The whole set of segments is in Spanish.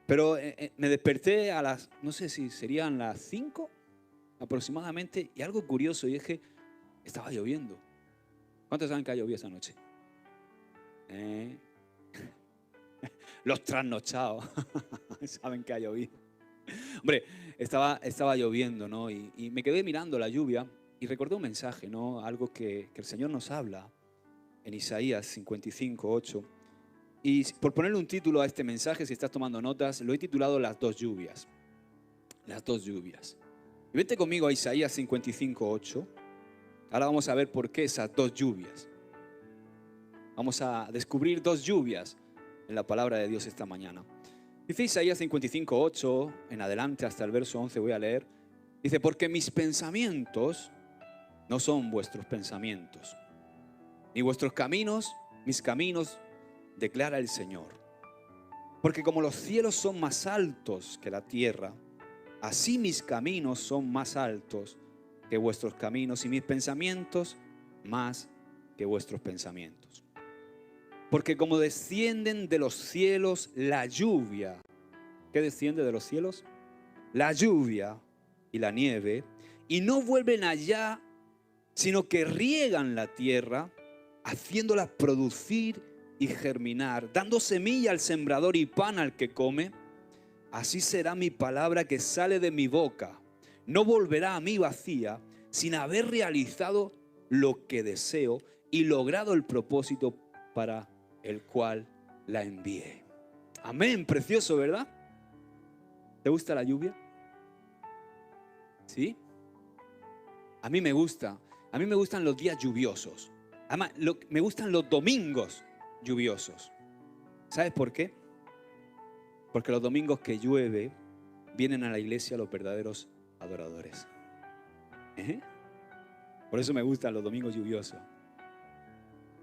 Pero me desperté a las, no sé si serían las 5 aproximadamente, y algo curioso, y es que estaba lloviendo. ¿Cuántos saben que ha llovido esa noche? ¿Eh? Los trasnochados saben que ha llovido. Hombre, estaba lloviendo, ¿no? Y me quedé mirando la lluvia y recordé un mensaje, ¿no? Algo que el Señor nos habla en Isaías 55:8. Y por ponerle un título a este mensaje, si estás tomando notas, lo he titulado Las dos lluvias. Las dos lluvias. Y vente conmigo a Isaías 55:8. Ahora vamos a ver por qué esas dos lluvias. Vamos a descubrir dos lluvias en la palabra de Dios esta mañana. Dice Isaías 55:8, en adelante hasta el verso 11 voy a leer. Dice, porque mis pensamientos no son vuestros pensamientos, ni vuestros caminos, mis caminos, declara el Señor. Porque como los cielos son más altos que la tierra, así mis caminos son más altos que vuestros caminos y mis pensamientos más que vuestros pensamientos. Porque como descienden de los cielos la lluvia. ¿Qué desciende de los cielos? La lluvia y la nieve, y no vuelven allá, sino que riegan la tierra, haciéndola producir y germinar, dando semilla al sembrador y pan al que come. Así será mi palabra que sale de mi boca. No volverá a mí vacía, sin haber realizado lo que deseo y logrado el propósito para el cual la envié. Amén, precioso, ¿verdad? ¿Te gusta la lluvia? ¿Sí? A mí me gusta. A mí me gustan los días lluviosos. Además, me gustan los domingos lluviosos. ¿Sabes por qué? Porque los domingos que llueve vienen a la iglesia los verdaderos adoradores. ¿Eh? Por eso me gustan los domingos lluviosos.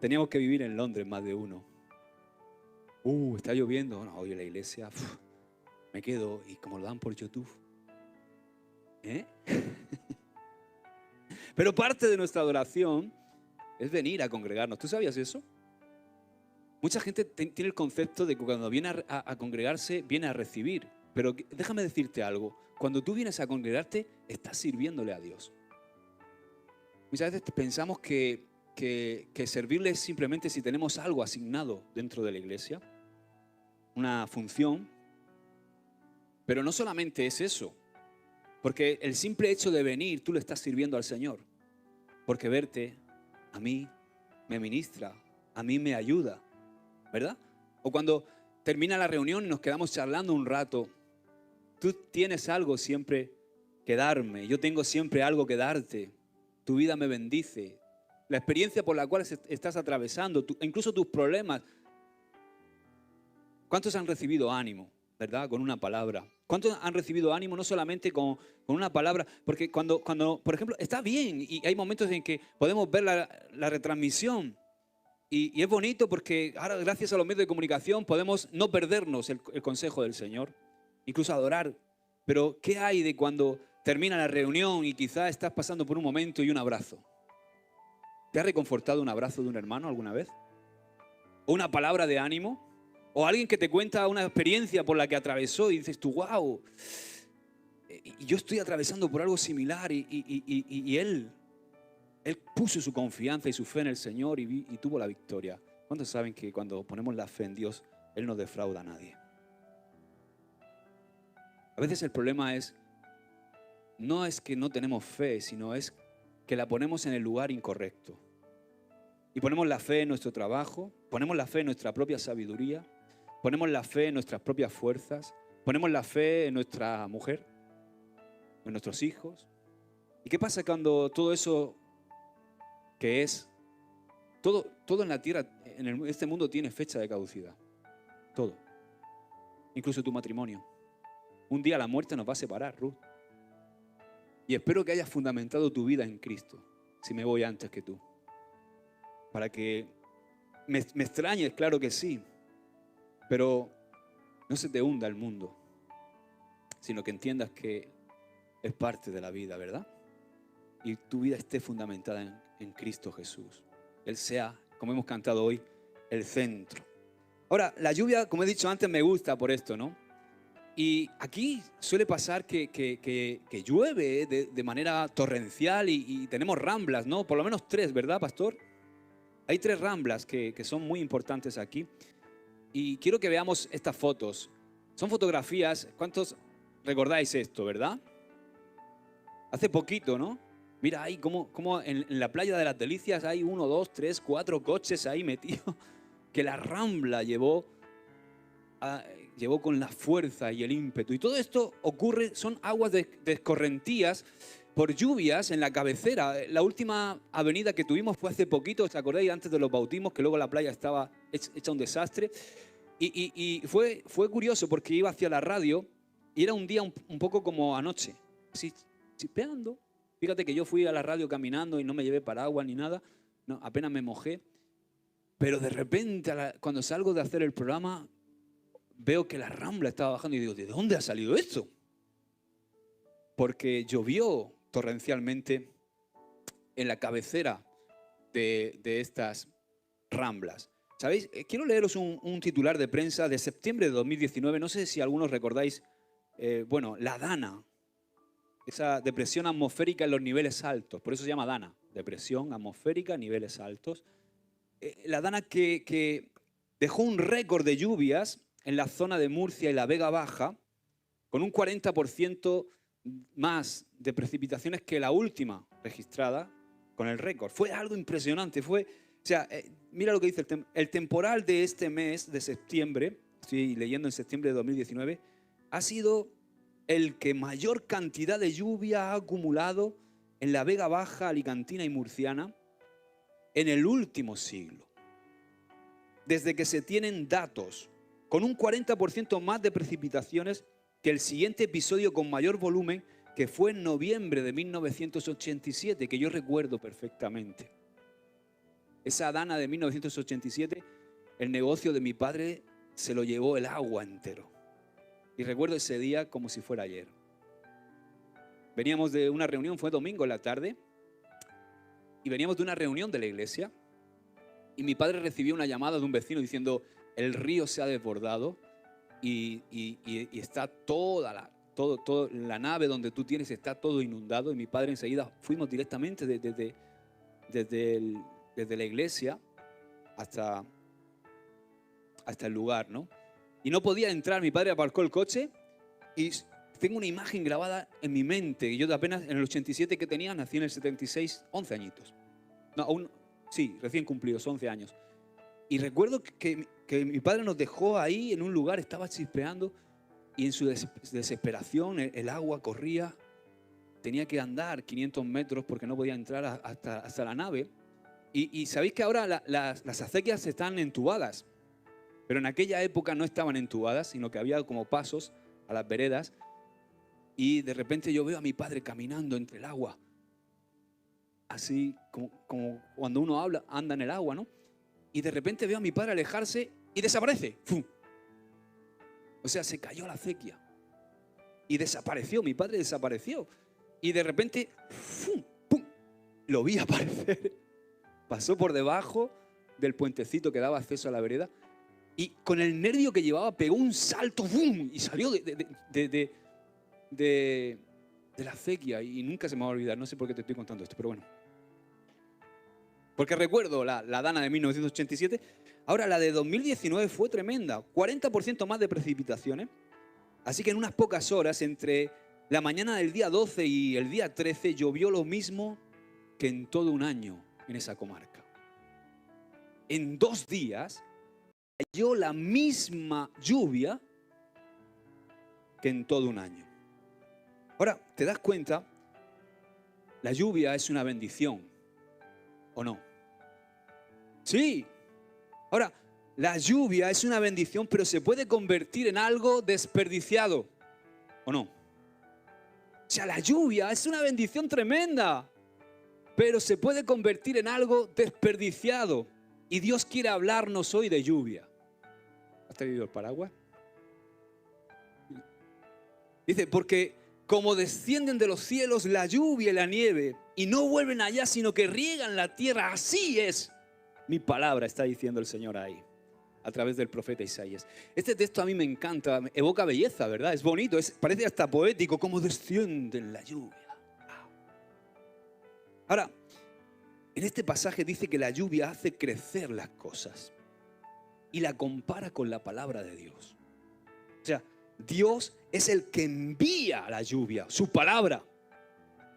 Teníamos que vivir en Londres más de uno. Está lloviendo. No, hoy en la iglesia me quedo y como lo dan por YouTube. Pero parte de nuestra adoración es venir a congregarnos. ¿Tú sabías eso? Mucha gente tiene el concepto de que cuando viene a congregarse, viene a recibir. Pero déjame decirte algo. Cuando tú vienes a congregarte, estás sirviéndole a Dios. Muchas veces pensamos que servirle es simplemente si tenemos algo asignado dentro de la iglesia, una función. Pero no solamente es eso. Porque el simple hecho de venir, tú le estás sirviendo al Señor. Porque verte, a mí me ministra, a mí me ayuda, ¿verdad? O cuando termina la reunión y nos quedamos charlando un rato, tú tienes algo siempre que darme, yo tengo siempre algo que darte, tu vida me bendice, la experiencia por la cual estás atravesando, incluso tus problemas. ¿Cuántos han recibido ánimo, verdad? Con una palabra. ¿Cuántos han recibido ánimo no solamente con una palabra? Porque cuando, por ejemplo, está bien y hay momentos en que podemos ver la retransmisión y es bonito porque ahora gracias a los medios de comunicación podemos no perdernos el consejo del Señor, incluso adorar. Pero ¿qué hay de cuando termina la reunión y quizás estás pasando por un momento y un abrazo? ¿Te ha reconfortado un abrazo de un hermano alguna vez? ¿O una palabra de ánimo? ¿O alguien que te cuenta una experiencia por la que atravesó y dices tú, wow, yo estoy atravesando por algo similar y él puso su confianza y su fe en el Señor y tuvo la victoria? ¿Cuántos saben que cuando ponemos la fe en Dios, Él no defrauda a nadie? A veces el problema no es que no tenemos fe, sino es que la ponemos en el lugar incorrecto. Y ponemos la fe en nuestro trabajo, ponemos la fe en nuestra propia sabiduría, ponemos la fe en nuestras propias fuerzas, ponemos la fe en nuestra mujer, en nuestros hijos. ¿Y qué pasa cuando todo eso que es, todo en la tierra, en este mundo tiene fecha de caducidad? Todo. Incluso tu matrimonio. Un día la muerte nos va a separar, Ruth. Y espero que hayas fundamentado tu vida en Cristo, si me voy antes que tú. Para que me extrañes, claro que sí, pero no se te hunda el mundo, sino que entiendas que es parte de la vida, ¿verdad? Y tu vida esté fundamentada en Cristo Jesús. Él sea, como hemos cantado hoy, el centro. Ahora, la lluvia, como he dicho antes, me gusta por esto, ¿no? Y aquí suele pasar que llueve de manera torrencial y tenemos ramblas, ¿no? Por lo menos 3, ¿verdad, pastor? Hay 3 ramblas que son muy importantes aquí. Y quiero que veamos estas fotos. Son fotografías. ¿Cuántos recordáis esto, verdad? Hace poquito, ¿no? Mira ahí cómo en la playa de las Delicias hay 1, 2, 3, 4 coches ahí metidos que la rambla llevó con la fuerza y el ímpetu. Y todo esto ocurre, son aguas de escorrentías por lluvias en la cabecera. La última avenida que tuvimos fue hace poquito, ¿os acordáis? Antes de los bautismos, que luego la playa estaba hecha un desastre. Y fue curioso porque iba hacia la radio y era un día un poco como anoche, así chispeando. Fíjate que yo fui a la radio caminando y no me llevé paraguas ni nada, no, apenas me mojé. Pero de repente, cuando salgo de hacer el programa, veo que la rambla estaba bajando y digo, ¿de dónde ha salido esto? Porque llovió torrencialmente en la cabecera de estas ramblas. ¿Sabéis? Quiero leeros un titular de prensa de septiembre de 2019. No sé si algunos recordáis, la Dana, esa depresión atmosférica en los niveles altos. Por eso se llama Dana, depresión atmosférica, niveles altos. La Dana que dejó un récord de lluvias en la zona de Murcia y la Vega Baja, con un 40% más de precipitaciones que la última registrada con el récord. Fue algo impresionante. Mira lo que dice el temporal de este mes de septiembre, estoy leyendo en septiembre de 2019, ha sido el que mayor cantidad de lluvia ha acumulado en la Vega Baja, alicantina y murciana en el último siglo. Desde que se tienen datos, con un 40% más de precipitaciones que el siguiente episodio con mayor volumen, que fue en noviembre de 1987, que yo recuerdo perfectamente. Esa Dana de 1987, el negocio de mi padre se lo llevó el agua entero. Y recuerdo ese día como si fuera ayer. Veníamos de una reunión, fue domingo en la tarde, y veníamos de una reunión de la iglesia, y mi padre recibió una llamada de un vecino diciendo, el río se ha desbordado y está toda la nave donde tú tienes está todo inundado. Y mi padre enseguida fuimos directamente desde la iglesia hasta el lugar, ¿no? Y no podía entrar, mi padre aparcó el coche y tengo una imagen grabada en mi mente. Yo apenas en el 87 que tenía, nací en el 76, 11 añitos. Sí, recién cumplidos, 11 años. Y recuerdo que mi padre nos dejó ahí en un lugar, estaba chispeando y en su desesperación el agua corría. Tenía que andar 500 metros porque no podía entrar hasta la nave. Y sabéis que ahora las acequias están entubadas, pero en aquella época no estaban entubadas, sino que había como pasos a las veredas. Y de repente yo veo a mi padre caminando entre el agua, así como cuando uno anda en el agua, ¿no? Y de repente veo a mi padre alejarse y desaparece. ¡Fum! O sea, se cayó la acequia y desapareció, mi padre desapareció. Y de repente, ¡fum! ¡Pum! Lo vi aparecer. Pasó por debajo del puentecito que daba acceso a la vereda y con el nervio que llevaba pegó un salto, ¡bum! Y salió de la acequia y nunca se me va a olvidar. No sé por qué te estoy contando esto, pero bueno. Porque recuerdo la Dana de 1987. Ahora la de 2019 fue tremenda. 40% más de precipitaciones. Así que en unas pocas horas, entre la mañana del día 12 y el día 13, llovió lo mismo que en todo un año en esa comarca. En 2 días cayó la misma lluvia que en todo un año. Ahora, ¿te das cuenta? La lluvia es una bendición, ¿o no? Sí. Ahora, la lluvia es una bendición, pero se puede convertir en algo desperdiciado, ¿o no? O sea, la lluvia es una bendición tremenda, pero se puede convertir en algo desperdiciado. Y Dios quiere hablarnos hoy de lluvia. ¿Has traído el paraguas? Dice, porque como descienden de los cielos la lluvia y la nieve, y no vuelven allá, sino que riegan la tierra, así es mi palabra, está diciendo el Señor ahí. a través del profeta Isaías. Este texto a mí me encanta, evoca belleza, ¿verdad? Es bonito, parece hasta poético, como desciende en la lluvia. Ahora, en este pasaje dice que la lluvia hace crecer las cosas y la compara con la palabra de Dios. O sea, Dios es el que envía la lluvia, su palabra,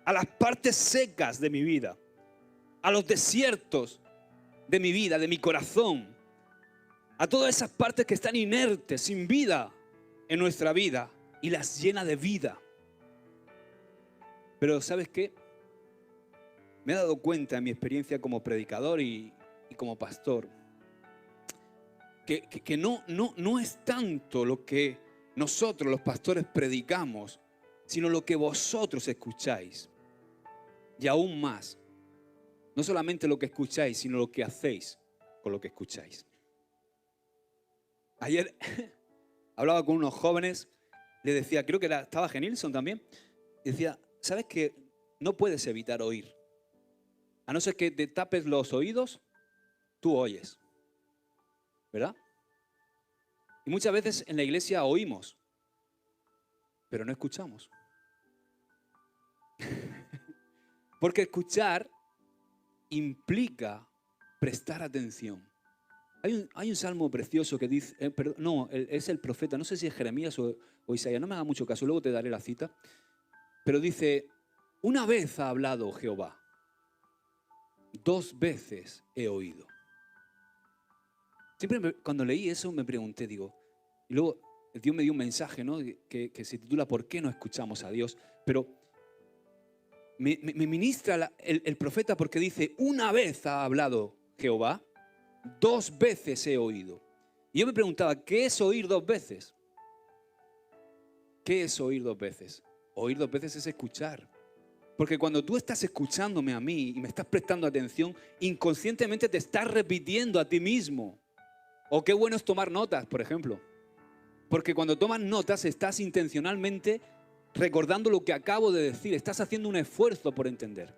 a las partes secas de mi vida, a los desiertos de mi vida, de mi corazón, a todas esas partes que están inertes, sin vida en nuestra vida, y las llena de vida. Pero ¿sabes qué? Me he dado cuenta en mi experiencia como predicador y como pastor que no es tanto lo que nosotros los pastores predicamos, sino lo que vosotros escucháis. Y aún más, no solamente lo que escucháis, sino lo que hacéis con lo que escucháis. Ayer hablaba con unos jóvenes, les decía, creo que estaba Genilson también, y decía, ¿sabes que no puedes evitar oír? A no ser que te tapes los oídos, tú oyes, ¿verdad? Y muchas veces en la iglesia oímos, pero no escuchamos. Porque escuchar implica prestar atención. Hay un salmo precioso que dice, es el profeta, no sé si es Jeremías o Isaías, no me haga mucho caso, luego te daré la cita, pero dice, una vez ha hablado Jehová, 2 veces he oído. Siempre cuando leí eso me pregunté, digo, y luego Dios me dio un mensaje, ¿no? que se titula ¿Por qué no escuchamos a Dios? Pero me ministra el profeta porque dice, una vez ha hablado Jehová, 2 veces he oído. Y yo me preguntaba, ¿qué es oír 2 veces? ¿Qué es oír 2 veces? Oír 2 veces es escuchar. Porque cuando tú estás escuchándome a mí y me estás prestando atención, inconscientemente te estás repitiendo a ti mismo. O qué bueno es tomar notas, por ejemplo. Porque cuando tomas notas estás intencionalmente recordando lo que acabo de decir. Estás haciendo un esfuerzo por entender.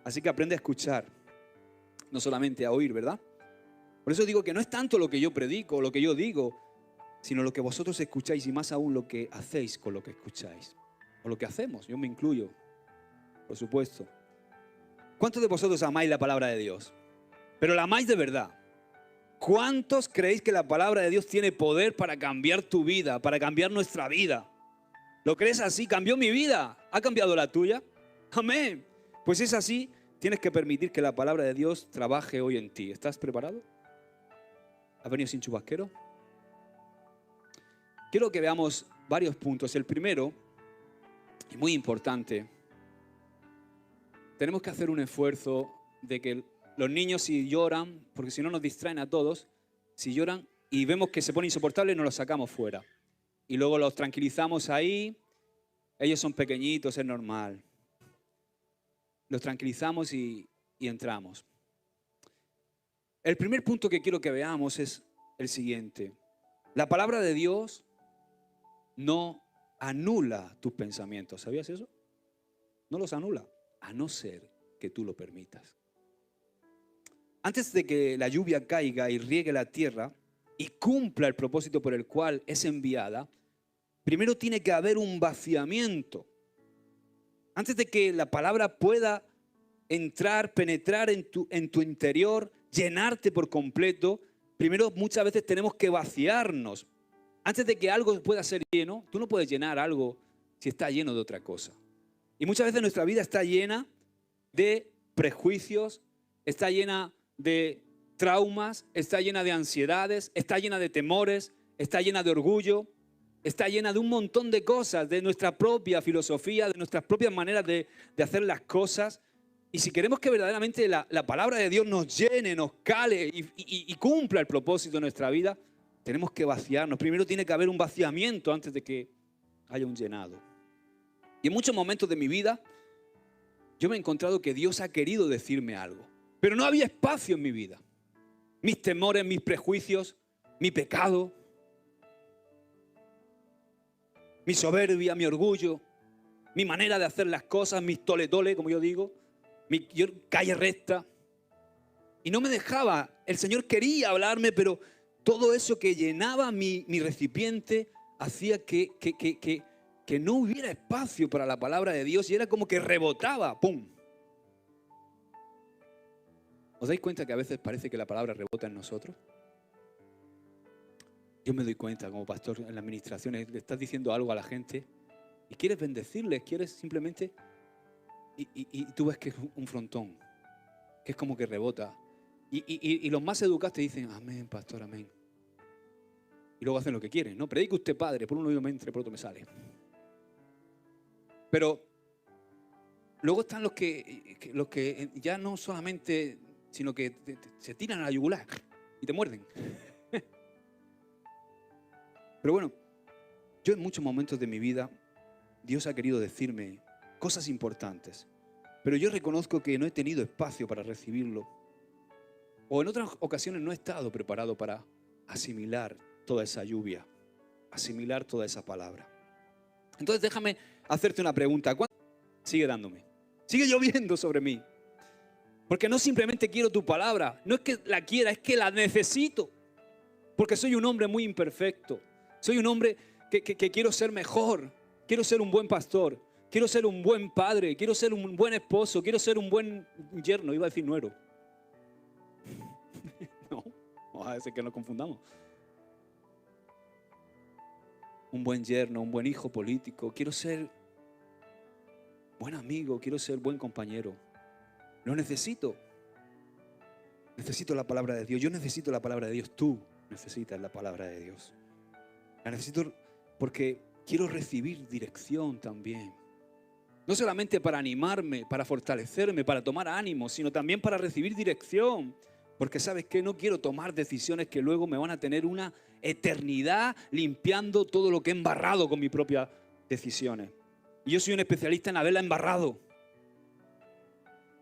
Así que aprende a escuchar, no solamente a oír, ¿verdad? Por eso digo que no es tanto lo que yo predico o lo que yo digo, sino lo que vosotros escucháis y más aún lo que hacéis con lo que escucháis. O lo que hacemos, yo me incluyo, por supuesto. ¿Cuántos de vosotros amáis la palabra de Dios? Pero la amáis de verdad. ¿Cuántos creéis que la palabra de Dios tiene poder para cambiar tu vida, para cambiar nuestra vida? ¿Lo crees así? ¿Cambió mi vida? ¿Ha cambiado la tuya? Amén. Pues si es así, tienes que permitir que la palabra de Dios trabaje hoy en ti. ¿Estás preparado? ¿Has venido sin chubasquero? Quiero que veamos varios puntos. El primero, y muy importante, tenemos que hacer un esfuerzo de que los niños, si lloran, porque si no nos distraen a todos, si lloran y vemos que se pone insoportable, nos los sacamos fuera. Y luego los tranquilizamos ahí. Ellos son pequeñitos, es normal. Los tranquilizamos y entramos. El primer punto que quiero que veamos es el siguiente. La palabra de Dios no anula tus pensamientos. ¿Sabías eso? No los anula, a no ser que tú lo permitas. Antes de que la lluvia caiga y riegue la tierra y cumpla el propósito por el cual es enviada, primero tiene que haber un vaciamiento. Antes de que la palabra pueda entrar, penetrar en tu interior, llenarte por completo, primero muchas veces tenemos que vaciarnos. Antes de que algo pueda ser lleno, tú no puedes llenar algo si está lleno de otra cosa. Y muchas veces nuestra vida está llena de prejuicios, está llena de traumas, está llena de ansiedades, está llena de temores, está llena de orgullo, está llena de un montón de cosas, de nuestra propia filosofía, de nuestras propias maneras de hacer las cosas. Y si queremos que verdaderamente la palabra de Dios nos llene, nos cale y cumpla el propósito de nuestra vida, tenemos que vaciarnos. Primero tiene que haber un vaciamiento antes de que haya un llenado. Y en muchos momentos de mi vida, yo me he encontrado que Dios ha querido decirme algo, pero no había espacio en mi vida. Mis temores, mis prejuicios, mi pecado, mi soberbia, mi orgullo, mi manera de hacer las cosas, mis tole-tole, como yo digo, mi calle recta. Y no me dejaba. El Señor quería hablarme, pero Todo eso que llenaba mi recipiente hacía que no hubiera espacio para la palabra de Dios y era como que rebotaba, ¡pum! ¿Os dais cuenta que a veces parece que la palabra rebota en nosotros? Yo me doy cuenta como pastor en las administraciones, le estás diciendo algo a la gente y quieres bendecirles, quieres simplemente... Y tú ves que es un frontón, que es como que rebota. Y los más educados te dicen, amén, pastor, amén. Y luego hacen lo que quieren, ¿no? Predica usted, padre, por un oído me entra, por otro me sale. Pero luego están los que ya no solamente, sino que se tiran a la yugular y te muerden. Pero bueno, yo en muchos momentos de mi vida, Dios ha querido decirme cosas importantes. Pero yo reconozco que no he tenido espacio para recibirlo. O en otras ocasiones no he estado preparado para asimilar toda esa lluvia, asimilar toda esa palabra. Entonces déjame hacerte una pregunta. ¿Cuánto sigue dándome? Sigue lloviendo sobre mí. Porque no simplemente quiero tu palabra, no es que la quiera, es que la necesito. Porque soy un hombre muy imperfecto. Soy un hombre que quiero ser mejor. Quiero ser un buen pastor. Quiero ser un buen padre. Quiero ser un buen esposo. Quiero ser un buen yerno. Iba a decir nuero. No, vamos a decir que nos confundamos. Un buen yerno, un buen hijo político. Quiero ser buen amigo. Quiero ser buen compañero. Lo necesito. Necesito la palabra de Dios. Yo necesito la palabra de Dios. Tú necesitas la palabra de Dios. La necesito porque quiero recibir dirección también. No solamente para animarme, para fortalecerme, para tomar ánimo, sino también para recibir dirección. Porque ¿sabes qué? No quiero tomar decisiones que luego me van a tener una eternidad limpiando todo lo que he embarrado con mis propias decisiones. Y yo soy un especialista en haberla embarrado.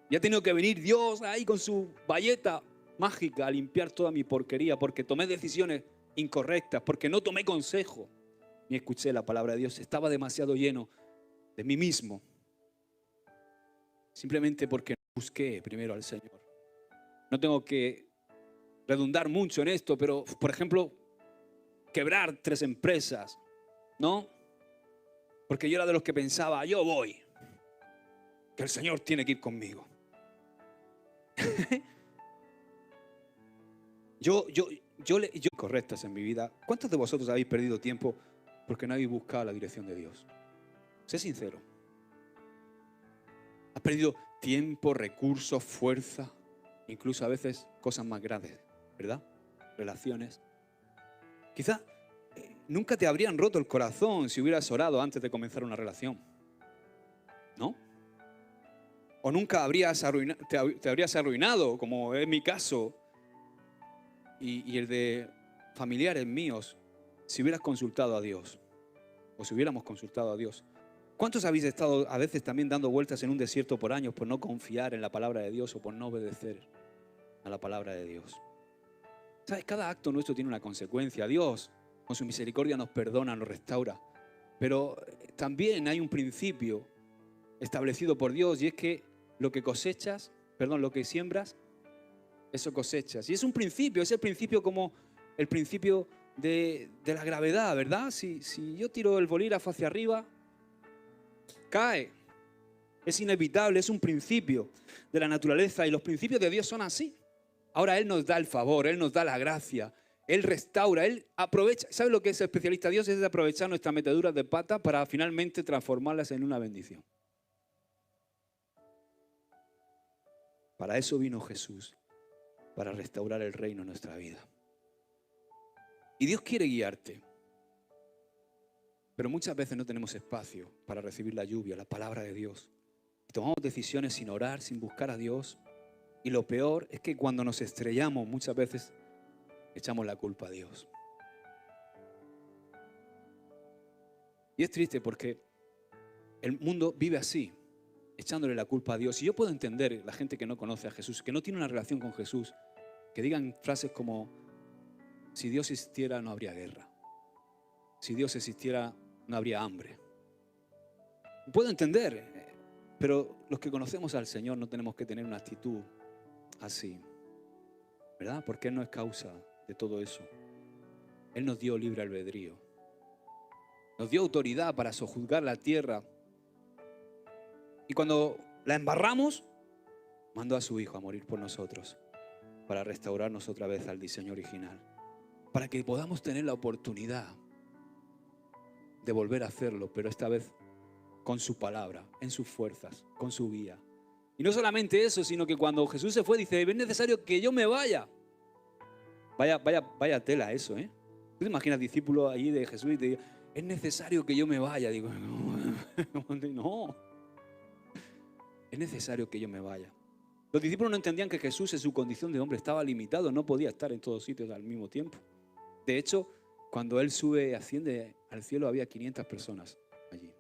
Y ha tenido que venir Dios ahí con su bayeta mágica a limpiar toda mi porquería porque tomé decisiones incorrectas, porque no tomé consejo ni escuché la palabra de Dios. Estaba demasiado lleno de mí mismo. Simplemente porque no busqué primero al Señor. No tengo que redundar mucho en esto, pero, por ejemplo, quebrar 3 empresas, ¿no? Porque yo era de los que pensaba, yo voy, que el Señor tiene que ir conmigo. yo correctas en mi vida. ¿Cuántos de vosotros habéis perdido tiempo porque no habéis buscado la dirección de Dios? Sé sincero. Has perdido tiempo, recursos, fuerza, incluso a veces cosas más grandes, ¿verdad? Relaciones. Quizá nunca te habrían roto el corazón si hubieras orado antes de comenzar una relación, ¿no? O nunca te habrías arruinado, como es mi caso y el de familiares míos, si hubieras consultado a Dios o si hubiéramos consultado a Dios. ¿Cuántos habéis estado a veces también dando vueltas en un desierto por años por no confiar en la palabra de Dios o por no obedecer a la palabra de Dios? ¿Sabes? Cada acto nuestro tiene una consecuencia. Dios, con su misericordia, nos perdona, nos restaura. Pero también hay un principio establecido por Dios y es que lo que siembras, eso cosechas. Y es un principio, es el principio como el principio de la gravedad, ¿verdad? Si yo tiro el bolígrafo hacia arriba, cae. Es inevitable, es un principio de la naturaleza y los principios de Dios son así. Ahora Él nos da el favor, Él nos da la gracia, Él restaura, Él aprovecha. ¿Sabe lo que es especialista Dios? Es aprovechar nuestras meteduras de pata para finalmente transformarlas en una bendición. Para eso vino Jesús, para restaurar el reino en nuestra vida. Y Dios quiere guiarte. Pero muchas veces no tenemos espacio para recibir la lluvia, la palabra de Dios. Y tomamos decisiones sin orar, sin buscar a Dios. Y lo peor es que cuando nos estrellamos muchas veces echamos la culpa a Dios. Y es triste porque el mundo vive así, echándole la culpa a Dios. Y yo puedo entender la gente que no conoce a Jesús, que no tiene una relación con Jesús, que digan frases como, si Dios existiera no habría guerra. Si Dios existiera no habría hambre. Puedo entender, pero los que conocemos al Señor no tenemos que tener una actitud así, ¿verdad? Porque Él no es causa de todo eso. Él nos dio libre albedrío. Nos dio autoridad para sojuzgar la tierra. Y cuando la embarramos, mandó a su Hijo a morir por nosotros, para restaurarnos otra vez al diseño original, para que podamos tener la oportunidad de volver a hacerlo, pero esta vez con su palabra, en sus fuerzas, con su guía. Y no solamente eso, sino que cuando Jesús se fue, dice, es necesario que yo me vaya. Vaya tela eso, ¿eh? ¿Tú te imaginas discípulos allí de Jesús y te digan, es necesario que yo me vaya? Digo, no. Es necesario que yo me vaya. Los discípulos no entendían que Jesús en su condición de hombre estaba limitado, no podía estar en todos sitios al mismo tiempo. De hecho, cuando Él asciende al cielo, había 500 personas allí.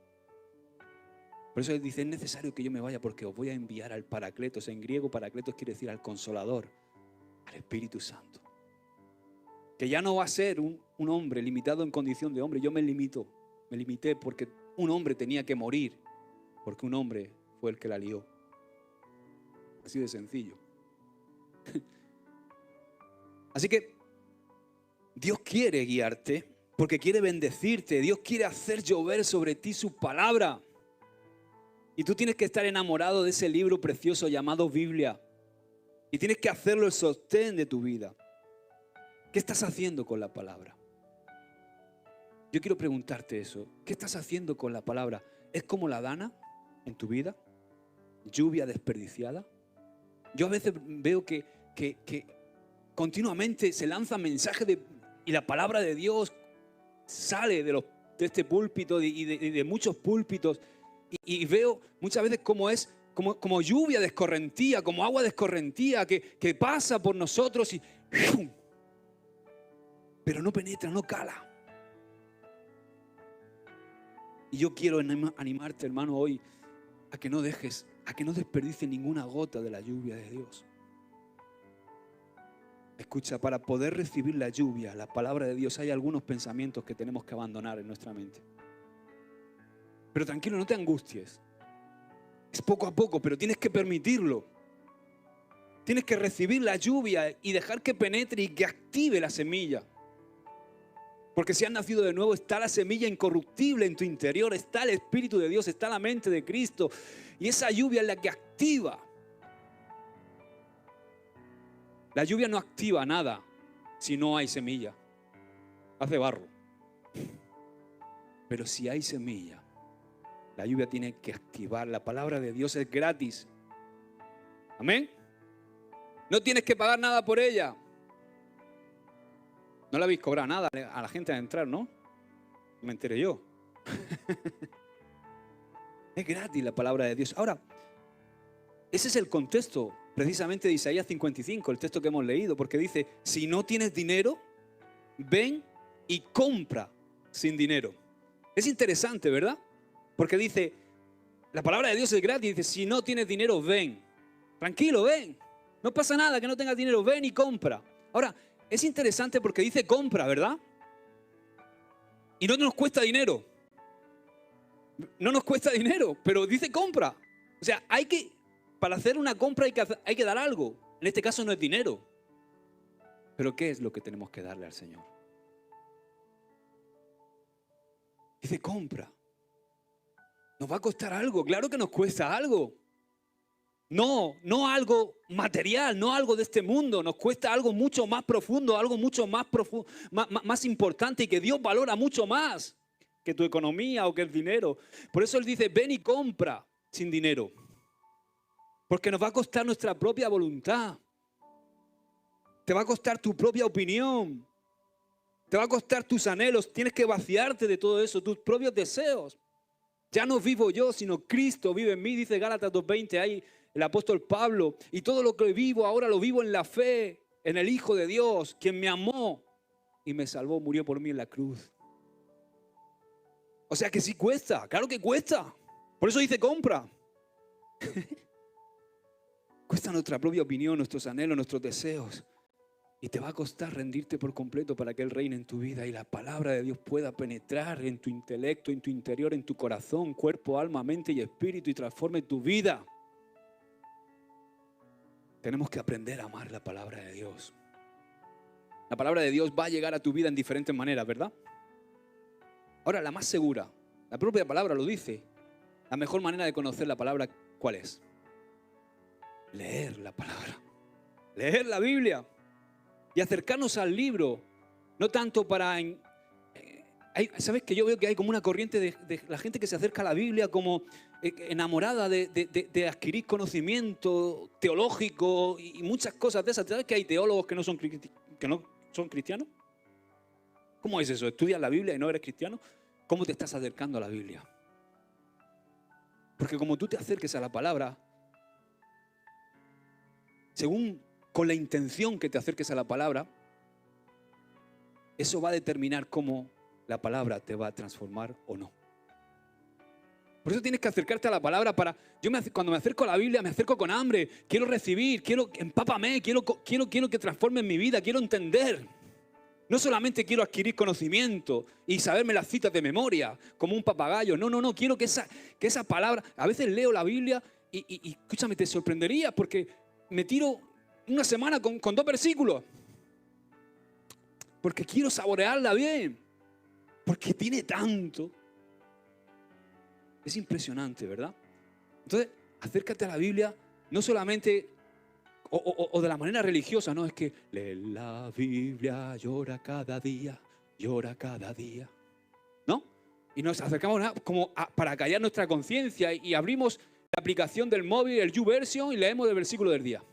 Por eso Él dice, es necesario que yo me vaya porque os voy a enviar al Paracletos. En griego, Paracletos quiere decir al Consolador, al Espíritu Santo. Que ya no va a ser un hombre limitado en condición de hombre. Yo me limité porque un hombre tenía que morir, porque un hombre fue el que la lió. Así de sencillo. Así que Dios quiere guiarte porque quiere bendecirte. Dios quiere hacer llover sobre ti su palabra. Y tú tienes que estar enamorado de ese libro precioso llamado Biblia. Y tienes que hacerlo el sostén de tu vida. ¿Qué estás haciendo con la palabra? Yo quiero preguntarte eso. ¿Qué estás haciendo con la palabra? ¿Es como la dana en tu vida? ¿Lluvia desperdiciada? Yo a veces veo que continuamente se lanzan mensajes y la palabra de Dios sale de este púlpito y de muchos púlpitos. Y veo muchas veces cómo es como lluvia de escorrentía, como agua de escorrentía que pasa por nosotros y ¡fum! Pero no penetra, no cala. Y yo quiero animarte, hermano, hoy a que no desperdicies ninguna gota de la lluvia de Dios. Escucha, para poder recibir la lluvia, la palabra de Dios, hay algunos pensamientos que tenemos que abandonar en nuestra mente. Pero tranquilo, no te angusties. Es poco a poco, pero tienes que permitirlo. Tienes que recibir la lluvia y dejar que penetre y que active la semilla. Porque si has nacido de nuevo, está la semilla incorruptible en tu interior, está el Espíritu de Dios, está la mente de Cristo. Y esa lluvia es la que activa. La lluvia no activa nada si no hay semilla. Hace barro. Pero si hay semilla, la lluvia tiene que activar. La palabra de Dios es gratis. Amén. No tienes que pagar nada por ella. No le habéis cobrado nada a la gente a entrar, ¿no? Me enteré yo. Es gratis la palabra de Dios. Ahora, ese es el contexto precisamente de Isaías 55, el texto que hemos leído, porque dice, si no tienes dinero, ven y compra sin dinero. Es interesante, ¿verdad? Porque dice, la palabra de Dios es gratis, dice, si no tienes dinero, ven. Tranquilo, ven. No pasa nada que no tengas dinero, ven y compra. Ahora, es interesante porque dice compra, ¿verdad? Y no nos cuesta dinero. No nos cuesta dinero, pero dice compra. O sea, para hacer una compra hay que dar algo. En este caso no es dinero. Pero ¿qué es lo que tenemos que darle al Señor? Dice compra. Nos va a costar algo, claro que nos cuesta algo. No algo material, no algo de este mundo. Nos cuesta algo mucho más profundo, algo mucho más importante y que Dios valora mucho más que tu economía o que el dinero. Por eso Él dice, ven y compra sin dinero. Porque nos va a costar nuestra propia voluntad. Te va a costar tu propia opinión. Te va a costar tus anhelos. Tienes que vaciarte de todo eso, tus propios deseos. Ya no vivo yo, sino Cristo vive en mí, dice Gálatas 2:20 ahí el apóstol Pablo. Y todo lo que vivo ahora lo vivo en la fe, en el Hijo de Dios, quien me amó y me salvó, murió por mí en la cruz. O sea que sí cuesta, claro que cuesta. Por eso dice compra. Cuesta nuestra propia opinión, nuestros anhelos, nuestros deseos. Y te va a costar rendirte por completo para que Él reine en tu vida y la palabra de Dios pueda penetrar en tu intelecto, en tu interior, en tu corazón, cuerpo, alma, mente y espíritu y transforme tu vida. Tenemos que aprender a amar la palabra de Dios. La palabra de Dios va a llegar a tu vida en diferentes maneras, ¿verdad? Ahora, la más segura, la propia palabra lo dice. La mejor manera de conocer la palabra, ¿cuál es? Leer la palabra. Leer la Biblia. Y acercarnos al libro. No tanto para... ¿Sabes que yo veo que hay como una corriente de la gente que se acerca a la Biblia como enamorada de adquirir conocimiento teológico y muchas cosas de esas? ¿Sabes que hay teólogos que no son cristianos? ¿Cómo es eso? ¿Estudias la Biblia y no eres cristiano? ¿Cómo te estás acercando a la Biblia? Porque como tú te acerques a la palabra, según con la intención que te acerques a la palabra, eso va a determinar cómo la palabra te va a transformar o no. Por eso tienes que acercarte a la palabra para... Cuando me acerco a la Biblia, me acerco con hambre. Quiero recibir, empápame, quiero que transforme mi vida, quiero entender. No solamente quiero adquirir conocimiento y saberme las citas de memoria como un papagayo. No, quiero que esa palabra... A veces leo la Biblia y escúchame, te sorprendería porque me tiro una semana con 2 versículos. Porque quiero saborearla bien. Porque tiene tanto. Es impresionante, ¿verdad? Entonces, acércate a la Biblia no solamente... O de la manera religiosa, no, es que lee la Biblia, llora cada día, ¿no? Y nos acercamos para callar nuestra conciencia y abrimos la aplicación del móvil, el YouVersion, y leemos el versículo del día.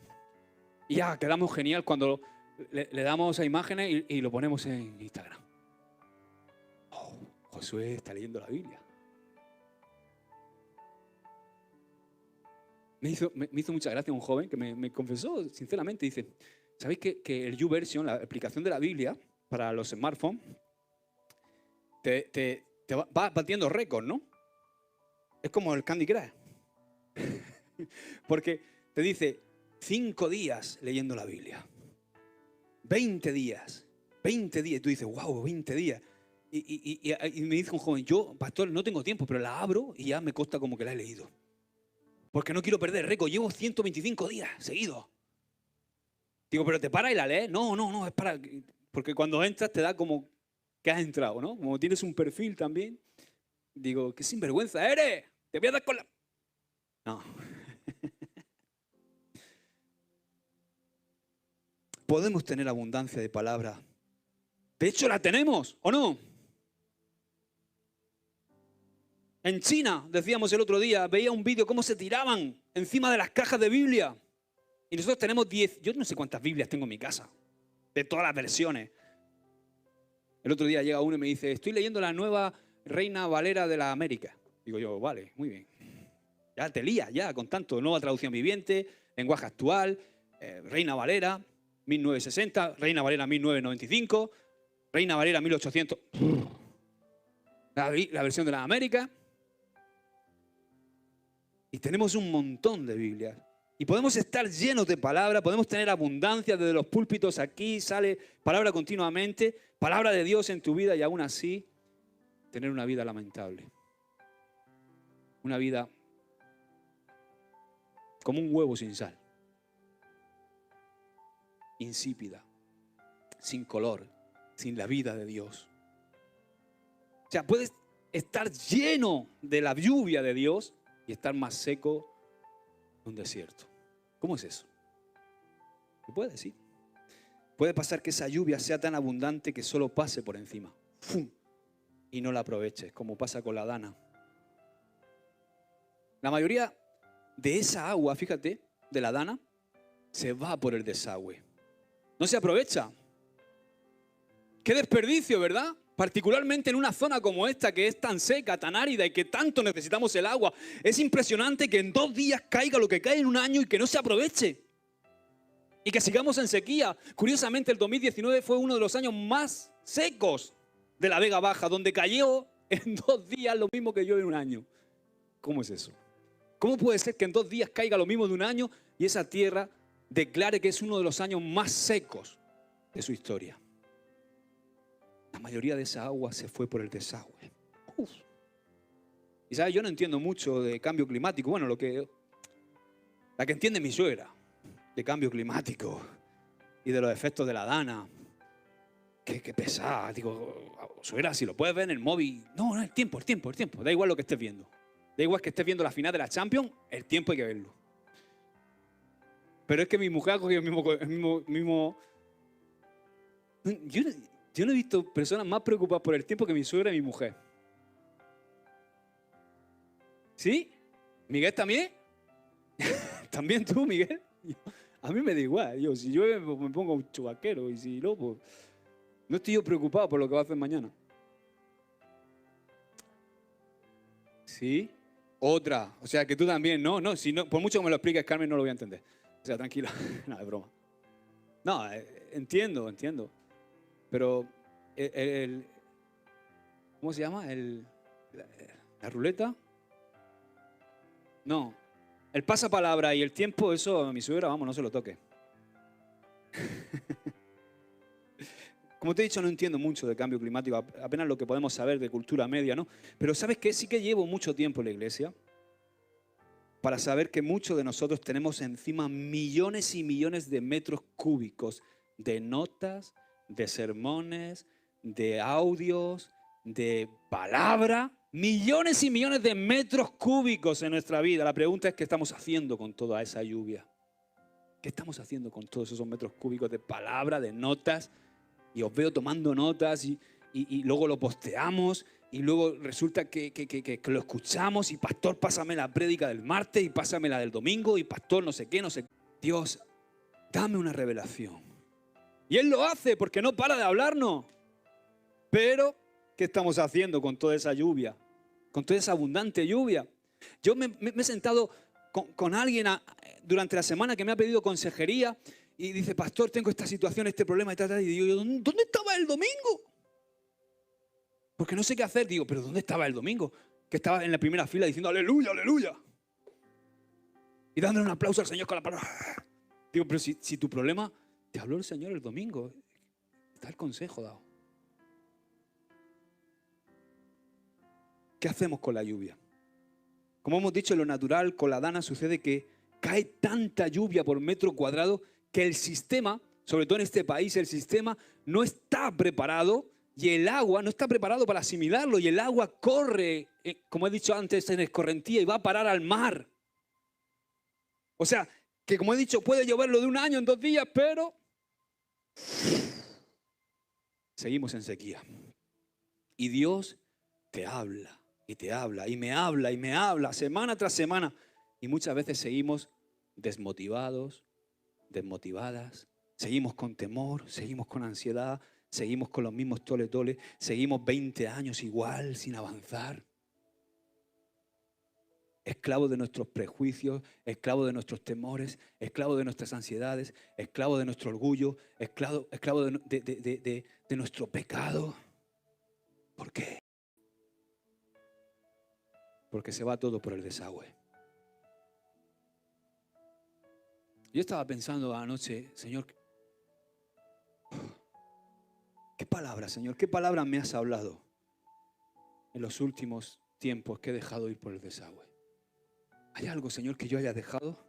Y ya quedamos genial cuando le damos a imágenes y lo ponemos en Instagram. Oh, Josué está leyendo la Biblia. Me hizo mucha gracia un joven que me confesó sinceramente, dice, ¿sabéis que el YouVersion, la aplicación de la Biblia para los smartphones, te va batiendo récords, ¿no? Es como el Candy Crush. Porque te dice 5 días leyendo la Biblia, 20 días, y tú dices, wow, 20 días. Y me dice un joven, yo, pastor, no tengo tiempo, pero la abro y ya me consta como que la he leído. Porque no quiero perder el récord. Llevo 125 días seguidos. Digo, ¿pero te paras y la lees? No, es para... Porque cuando entras te da como que has entrado, ¿no? Como tienes un perfil también. Digo, qué sinvergüenza eres. Te voy a dar con la... No. Podemos tener abundancia de palabra. De hecho, la tenemos, ¿o no? En China, decíamos el otro día, veía un vídeo cómo se tiraban encima de las cajas de Biblia. Y nosotros tenemos 10, yo no sé cuántas Biblias tengo en mi casa, de todas las versiones. El otro día llega uno y me dice, estoy leyendo la nueva Reina Valera de la América. Digo yo, vale, muy bien. Ya te lías, ya, con tanto, nueva traducción viviente, lenguaje actual, Reina Valera, 1960, Reina Valera 1995, Reina Valera 1800. La versión de la América. Y tenemos un montón de Biblias. Y podemos estar llenos de palabra, podemos tener abundancia desde los púlpitos. Aquí sale palabra continuamente, palabra de Dios en tu vida y aún así tener una vida lamentable. Una vida como un huevo sin sal. Insípida, sin color, sin la vida de Dios. O sea, puedes estar lleno de la lluvia de Dios y estar más seco que un desierto. ¿Cómo es eso? ¿Se puede decir? Puede pasar que esa lluvia sea tan abundante que solo pase por encima. ¡Fum! Y no la aproveches, como pasa con la Dana. La mayoría de esa agua, fíjate, de la Dana, se va por el desagüe. No se aprovecha. ¡Qué desperdicio!, ¿verdad? Particularmente en una zona como esta que es tan seca, tan árida y que tanto necesitamos el agua. Es impresionante que en 2 días caiga lo que cae en un año y que no se aproveche. Y que sigamos en sequía. Curiosamente el 2019 fue uno de los años más secos de la Vega Baja, donde cayó en 2 días lo mismo que yo en un año. ¿Cómo es eso? ¿Cómo puede ser que en 2 días caiga lo mismo de un año y esa tierra declare que es uno de los años más secos de su historia? La mayoría de esa agua se fue por el desagüe. Uf. Y sabes, yo no entiendo mucho de cambio climático. Bueno, la que entiende mi suegra de cambio climático y de los efectos de la Dana qué pesada. Digo, suegra, si lo puedes ver en el móvil. No, el tiempo. Da igual lo que estés viendo. Da igual que estés viendo la final de la Champions, el tiempo hay que verlo. Pero es que mi mujer ha cogido el mismo. Yo no he visto personas más preocupadas por el tiempo que mi suegra y mi mujer. ¿Sí? ¿Miguel también? ¿También tú, Miguel? A mí me da igual. Si llueve me pongo un chubaquero y si no, pues no estoy yo preocupado por lo que va a hacer mañana. ¿Sí? Otra. O sea, que tú también, no, si no, por mucho que me lo expliques, Carmen, no lo voy a entender. O sea, tranquila. Nada, de broma. No, entiendo. Pero, ¿cómo se llama? ¿La ruleta? No. El pasapalabra y el tiempo, eso a mi suegra, vamos, no se lo toque. Como te he dicho, no entiendo mucho de cambio climático, apenas lo que podemos saber de cultura media, ¿no? Pero ¿sabes qué? Sí que llevo mucho tiempo en la iglesia para saber que muchos de nosotros tenemos encima millones y millones de metros cúbicos de notas, de sermones, de audios, de palabra. Millones y millones de metros cúbicos en nuestra vida. La pregunta es, ¿qué estamos haciendo con toda esa lluvia? ¿Qué estamos haciendo con todos esos metros cúbicos de palabra, de notas? Y os veo tomando notas y luego lo posteamos y luego resulta que lo escuchamos y pastor, pásame la prédica del martes y pásame la del domingo y pastor, no sé qué. Dios, dame una revelación. Y Él lo hace porque no para de hablarnos. Pero, ¿qué estamos haciendo con toda esa lluvia? Con toda esa abundante lluvia. Yo me he sentado con alguien durante la semana que me ha pedido consejería y dice, pastor, tengo esta situación, este problema y tal. Y digo, ¿dónde estaba el domingo? Porque no sé qué hacer. Digo, ¿pero dónde estaba el domingo? Que estaba en la primera fila diciendo, aleluya, aleluya. Y dándole un aplauso al Señor con la palabra. Digo, pero si tu problema te habló el Señor el domingo, está el consejo dado. ¿Qué hacemos con la lluvia? Como hemos dicho, en lo natural, con la dana sucede que cae tanta lluvia por metro cuadrado que el sistema, sobre todo en este país, el sistema no está preparado y el agua no está preparado para asimilarlo y el agua corre, como he dicho antes, en escorrentía y va a parar al mar. O sea, que como he dicho, puede lloverlo de un año en 2 días, pero seguimos en sequía. Y Dios te habla y te habla y me habla semana tras semana. Y muchas veces seguimos desmotivados, desmotivadas, seguimos con temor, seguimos con ansiedad, seguimos con los mismos tole-tole, seguimos 20 años igual, sin avanzar. Esclavos de nuestros prejuicios, esclavos de nuestros temores, esclavos de nuestras ansiedades, esclavos de nuestro orgullo, esclavos de nuestro pecado. ¿Por qué? Porque se va todo por el desagüe. Yo estaba pensando anoche, Señor, ¿qué palabra, Señor? ¿Qué palabra me has hablado en los últimos tiempos que he dejado ir por el desagüe? ¿Hay algo, Señor, que yo haya dejado?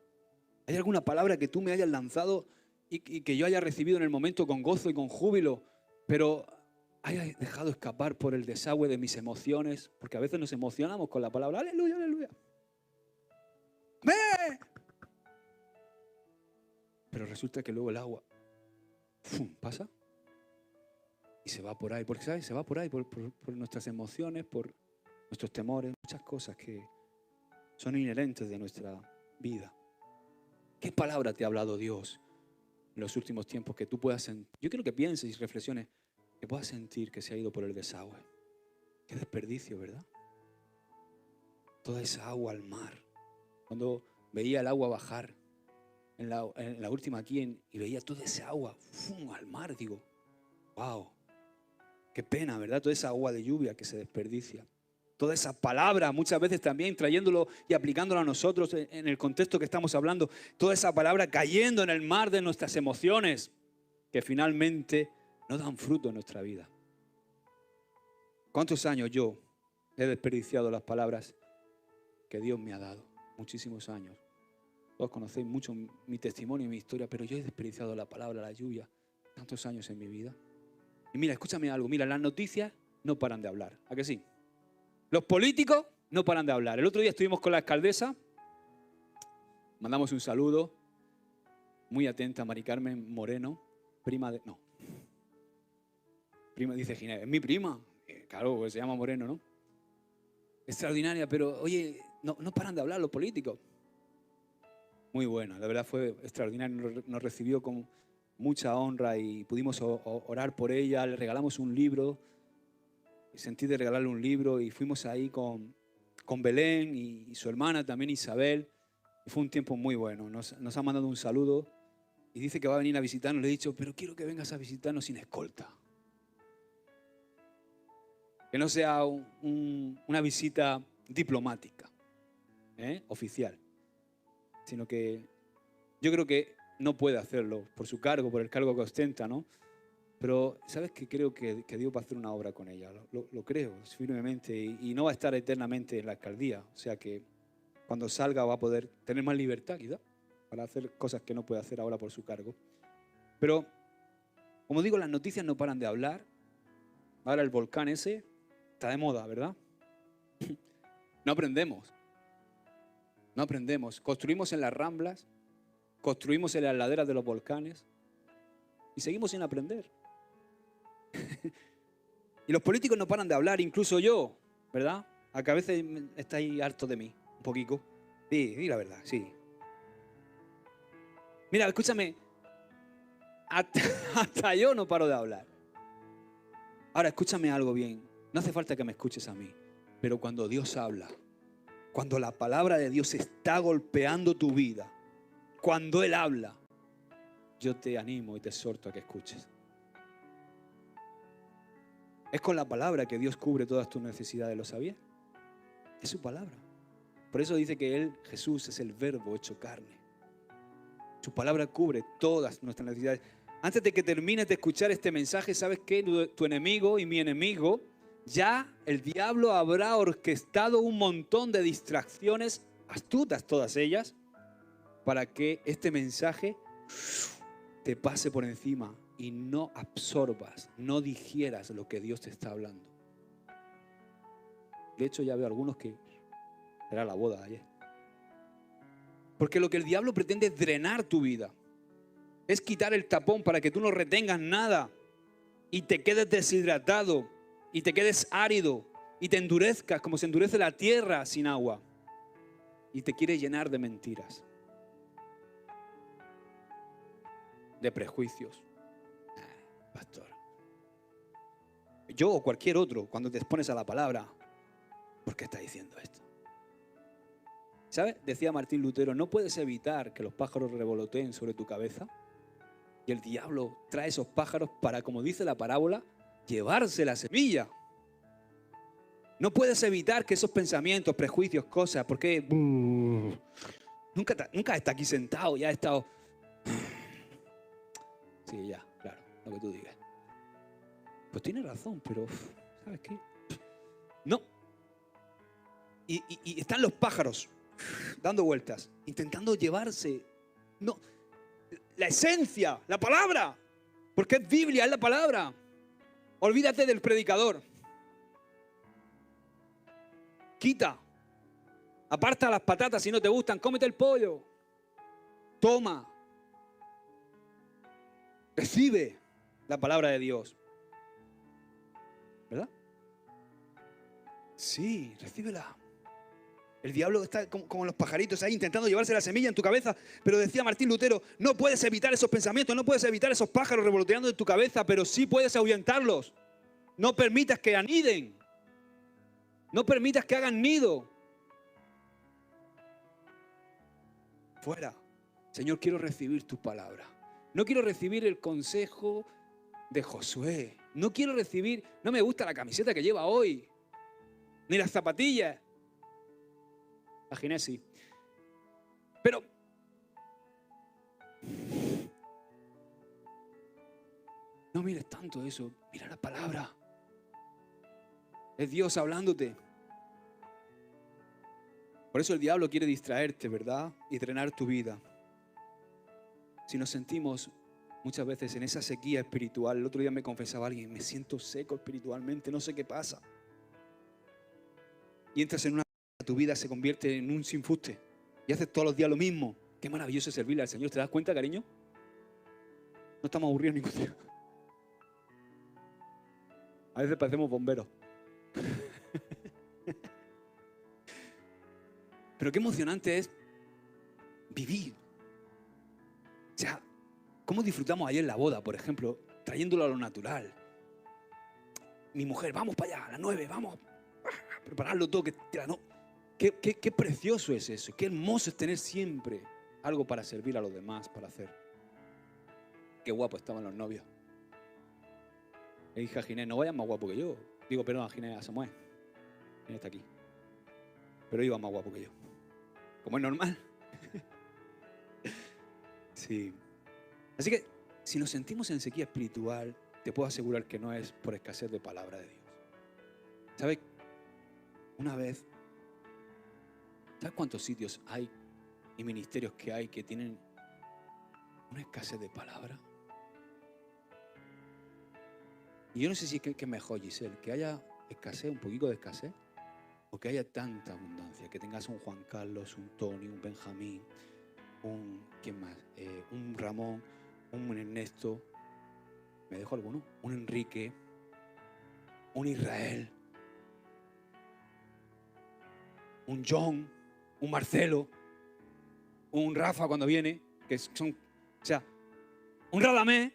¿Hay alguna palabra que tú me hayas lanzado y que yo haya recibido en el momento con gozo y con júbilo, pero haya dejado escapar por el desagüe de mis emociones? Porque a veces nos emocionamos con la palabra, aleluya, aleluya. ¡Amén! Pero resulta que luego el agua pasa y se va por ahí. Porque, ¿sabes? Se va por ahí, por nuestras emociones, por nuestros temores, muchas cosas que son inherentes de nuestra vida. ¿Qué palabra te ha hablado Dios en los últimos tiempos que tú puedas sentir? Yo quiero que pienses y reflexiones, que puedas sentir que se ha ido por el desagüe. Qué desperdicio, ¿verdad? Toda esa agua al mar. Cuando veía el agua bajar en la última aquí y veía toda esa agua al mar, digo, wow, qué pena, ¿verdad? Toda esa agua de lluvia que se desperdicia. Toda esa palabra, muchas veces también trayéndolo y aplicándolo a nosotros en el contexto que estamos hablando. Toda esa palabra cayendo en el mar de nuestras emociones que finalmente no dan fruto en nuestra vida. ¿Cuántos años yo he desperdiciado las palabras que Dios me ha dado? Muchísimos años. Todos conocéis mucho mi testimonio y mi historia, pero yo he desperdiciado la palabra, la lluvia, tantos años en mi vida. Y mira, escúchame algo. Mira, las noticias no paran de hablar. ¿A que sí? Los políticos no paran de hablar. El otro día estuvimos con la alcaldesa. Mandamos un saludo. Muy atenta, Mari Carmen Moreno. Prima de... No. Prima, dice Ginebra. Es mi prima. Claro, pues se llama Moreno, ¿no? Extraordinaria, pero oye, no paran de hablar los políticos. Muy buena, la verdad fue extraordinaria. Nos recibió con mucha honra y pudimos orar por ella. Le regalamos un libro. Sentí de regalarle un libro y fuimos ahí con Belén y su hermana también Isabel. Y fue un tiempo muy bueno. Nos ha mandado un saludo y dice que va a venir a visitarnos. Le he dicho, pero quiero que vengas a visitarnos sin escolta. Que no sea una visita diplomática, oficial, sino que yo creo que no puede hacerlo por su cargo, por el cargo que ostenta, ¿no? Pero, ¿sabes qué? Creo que Dios va a hacer una obra con ella. Lo creo firmemente y no va a estar eternamente en la alcaldía. O sea que cuando salga va a poder tener más libertad, quizá, para hacer cosas que no puede hacer ahora por su cargo. Pero, como digo, las noticias no paran de hablar. Ahora el volcán ese está de moda, ¿verdad? No aprendemos. No aprendemos. Construimos en las ramblas, construimos en las laderas de los volcanes y seguimos sin aprender. Y los políticos no paran de hablar, incluso yo, ¿verdad? A que a veces estáis hartos de mí, un poquito. Di la verdad, sí. Mira, escúchame, hasta yo no paro de hablar. Ahora, escúchame algo bien. No hace falta que me escuches a mí, pero cuando Dios habla, cuando la palabra de Dios está golpeando tu vida, cuando Él habla, yo te animo y te exhorto a que escuches. Es con la palabra que Dios cubre todas tus necesidades, ¿lo sabías? Es su palabra. Por eso dice que Él, Jesús, es el verbo hecho carne. Su palabra cubre todas nuestras necesidades. Antes de que termines de escuchar este mensaje, ¿sabes qué? Tu enemigo y mi enemigo, ya el diablo habrá orquestado un montón de distracciones, astutas todas ellas, para que este mensaje te pase por encima y no absorbas, no digieras lo que Dios te está hablando. De hecho, ya veo algunos que era la boda de ayer. Porque lo que el diablo pretende es drenar tu vida. Es quitar el tapón para que tú no retengas nada y te quedes deshidratado y te quedes árido y te endurezcas como se endurece la tierra sin agua. Y te quiere llenar de mentiras, de prejuicios. Pastor, yo o cualquier otro, cuando te expones a la palabra, ¿por qué está diciendo esto? ¿Sabes? Decía Martín Lutero, no puedes evitar que los pájaros revoloteen sobre tu cabeza. Y el diablo trae esos pájaros para, como dice la parábola, llevarse la semilla. No puedes evitar que esos pensamientos, prejuicios, cosas, porque nunca está aquí sentado, ya ha estado. Sí, ya, claro, lo que tú digas. Pues tienes razón, pero ¿sabes qué? No. Y están los pájaros dando vueltas, intentando llevarse. No. La esencia, la palabra, porque es Biblia, es la palabra. Olvídate del predicador. Quita, aparta las patatas si no te gustan, cómete el pollo. Toma, recibe la palabra de Dios. ¿Verdad? Sí, recíbela. El diablo está como los pajaritos ahí intentando llevarse la semilla en tu cabeza. Pero decía Martín Lutero, no puedes evitar esos pensamientos, no puedes evitar esos pájaros revoloteando en tu cabeza, pero sí puedes ahuyentarlos. No permitas que aniden. No permitas que hagan nido. Fuera. Señor, quiero recibir tu palabra. No quiero recibir el consejo de Josué. No quiero recibir, no me gusta la camiseta que lleva hoy. Ni las zapatillas. La Ginesi. Pero no mires tanto eso. Mira la palabra. Es Dios hablándote. Por eso el diablo quiere distraerte, ¿verdad? Y drenar tu vida. Si nos sentimos muchas veces en esa sequía espiritual. El otro día me confesaba alguien, me siento seco espiritualmente, no sé qué pasa. Y entras en una... tu vida se convierte en un sinfuste. Y haces todos los días lo mismo. Qué maravilloso es servirle al Señor. ¿Te das cuenta, cariño? No estamos aburridos ningún día. A veces parecemos bomberos. Pero qué emocionante es vivir. O sea, ¿cómo disfrutamos ayer la boda, por ejemplo? Trayéndolo a lo natural. Mi mujer, vamos para allá, a las 9, vamos a prepararlo todo. Qué precioso es eso. Qué hermoso es tener siempre algo para servir a los demás, para hacer. Qué guapo estaban los novios. Le dije a Ginés, no vayas más guapo que yo. Digo, perdón, a Ginés, a Samuel. Ginés está aquí. Pero iba más guapo que yo. Como es normal. Sí. Así que, si nos sentimos en sequía espiritual, te puedo asegurar que no es por escasez de palabra de Dios. ¿Sabes? Una vez, ¿sabes cuántos sitios hay y ministerios que hay que tienen una escasez de palabra? Y yo no sé si es que es mejor, Giselle, que haya escasez, un poquito de escasez, o que haya tanta abundancia, que tengas un Juan Carlos, un Tony, un Benjamín, ¿quién más? Un Ramón, un Ernesto, ¿me dejo alguno? Un Enrique, un Israel, un John, un Marcelo, un Rafa cuando viene, que son, o sea, un Radamés.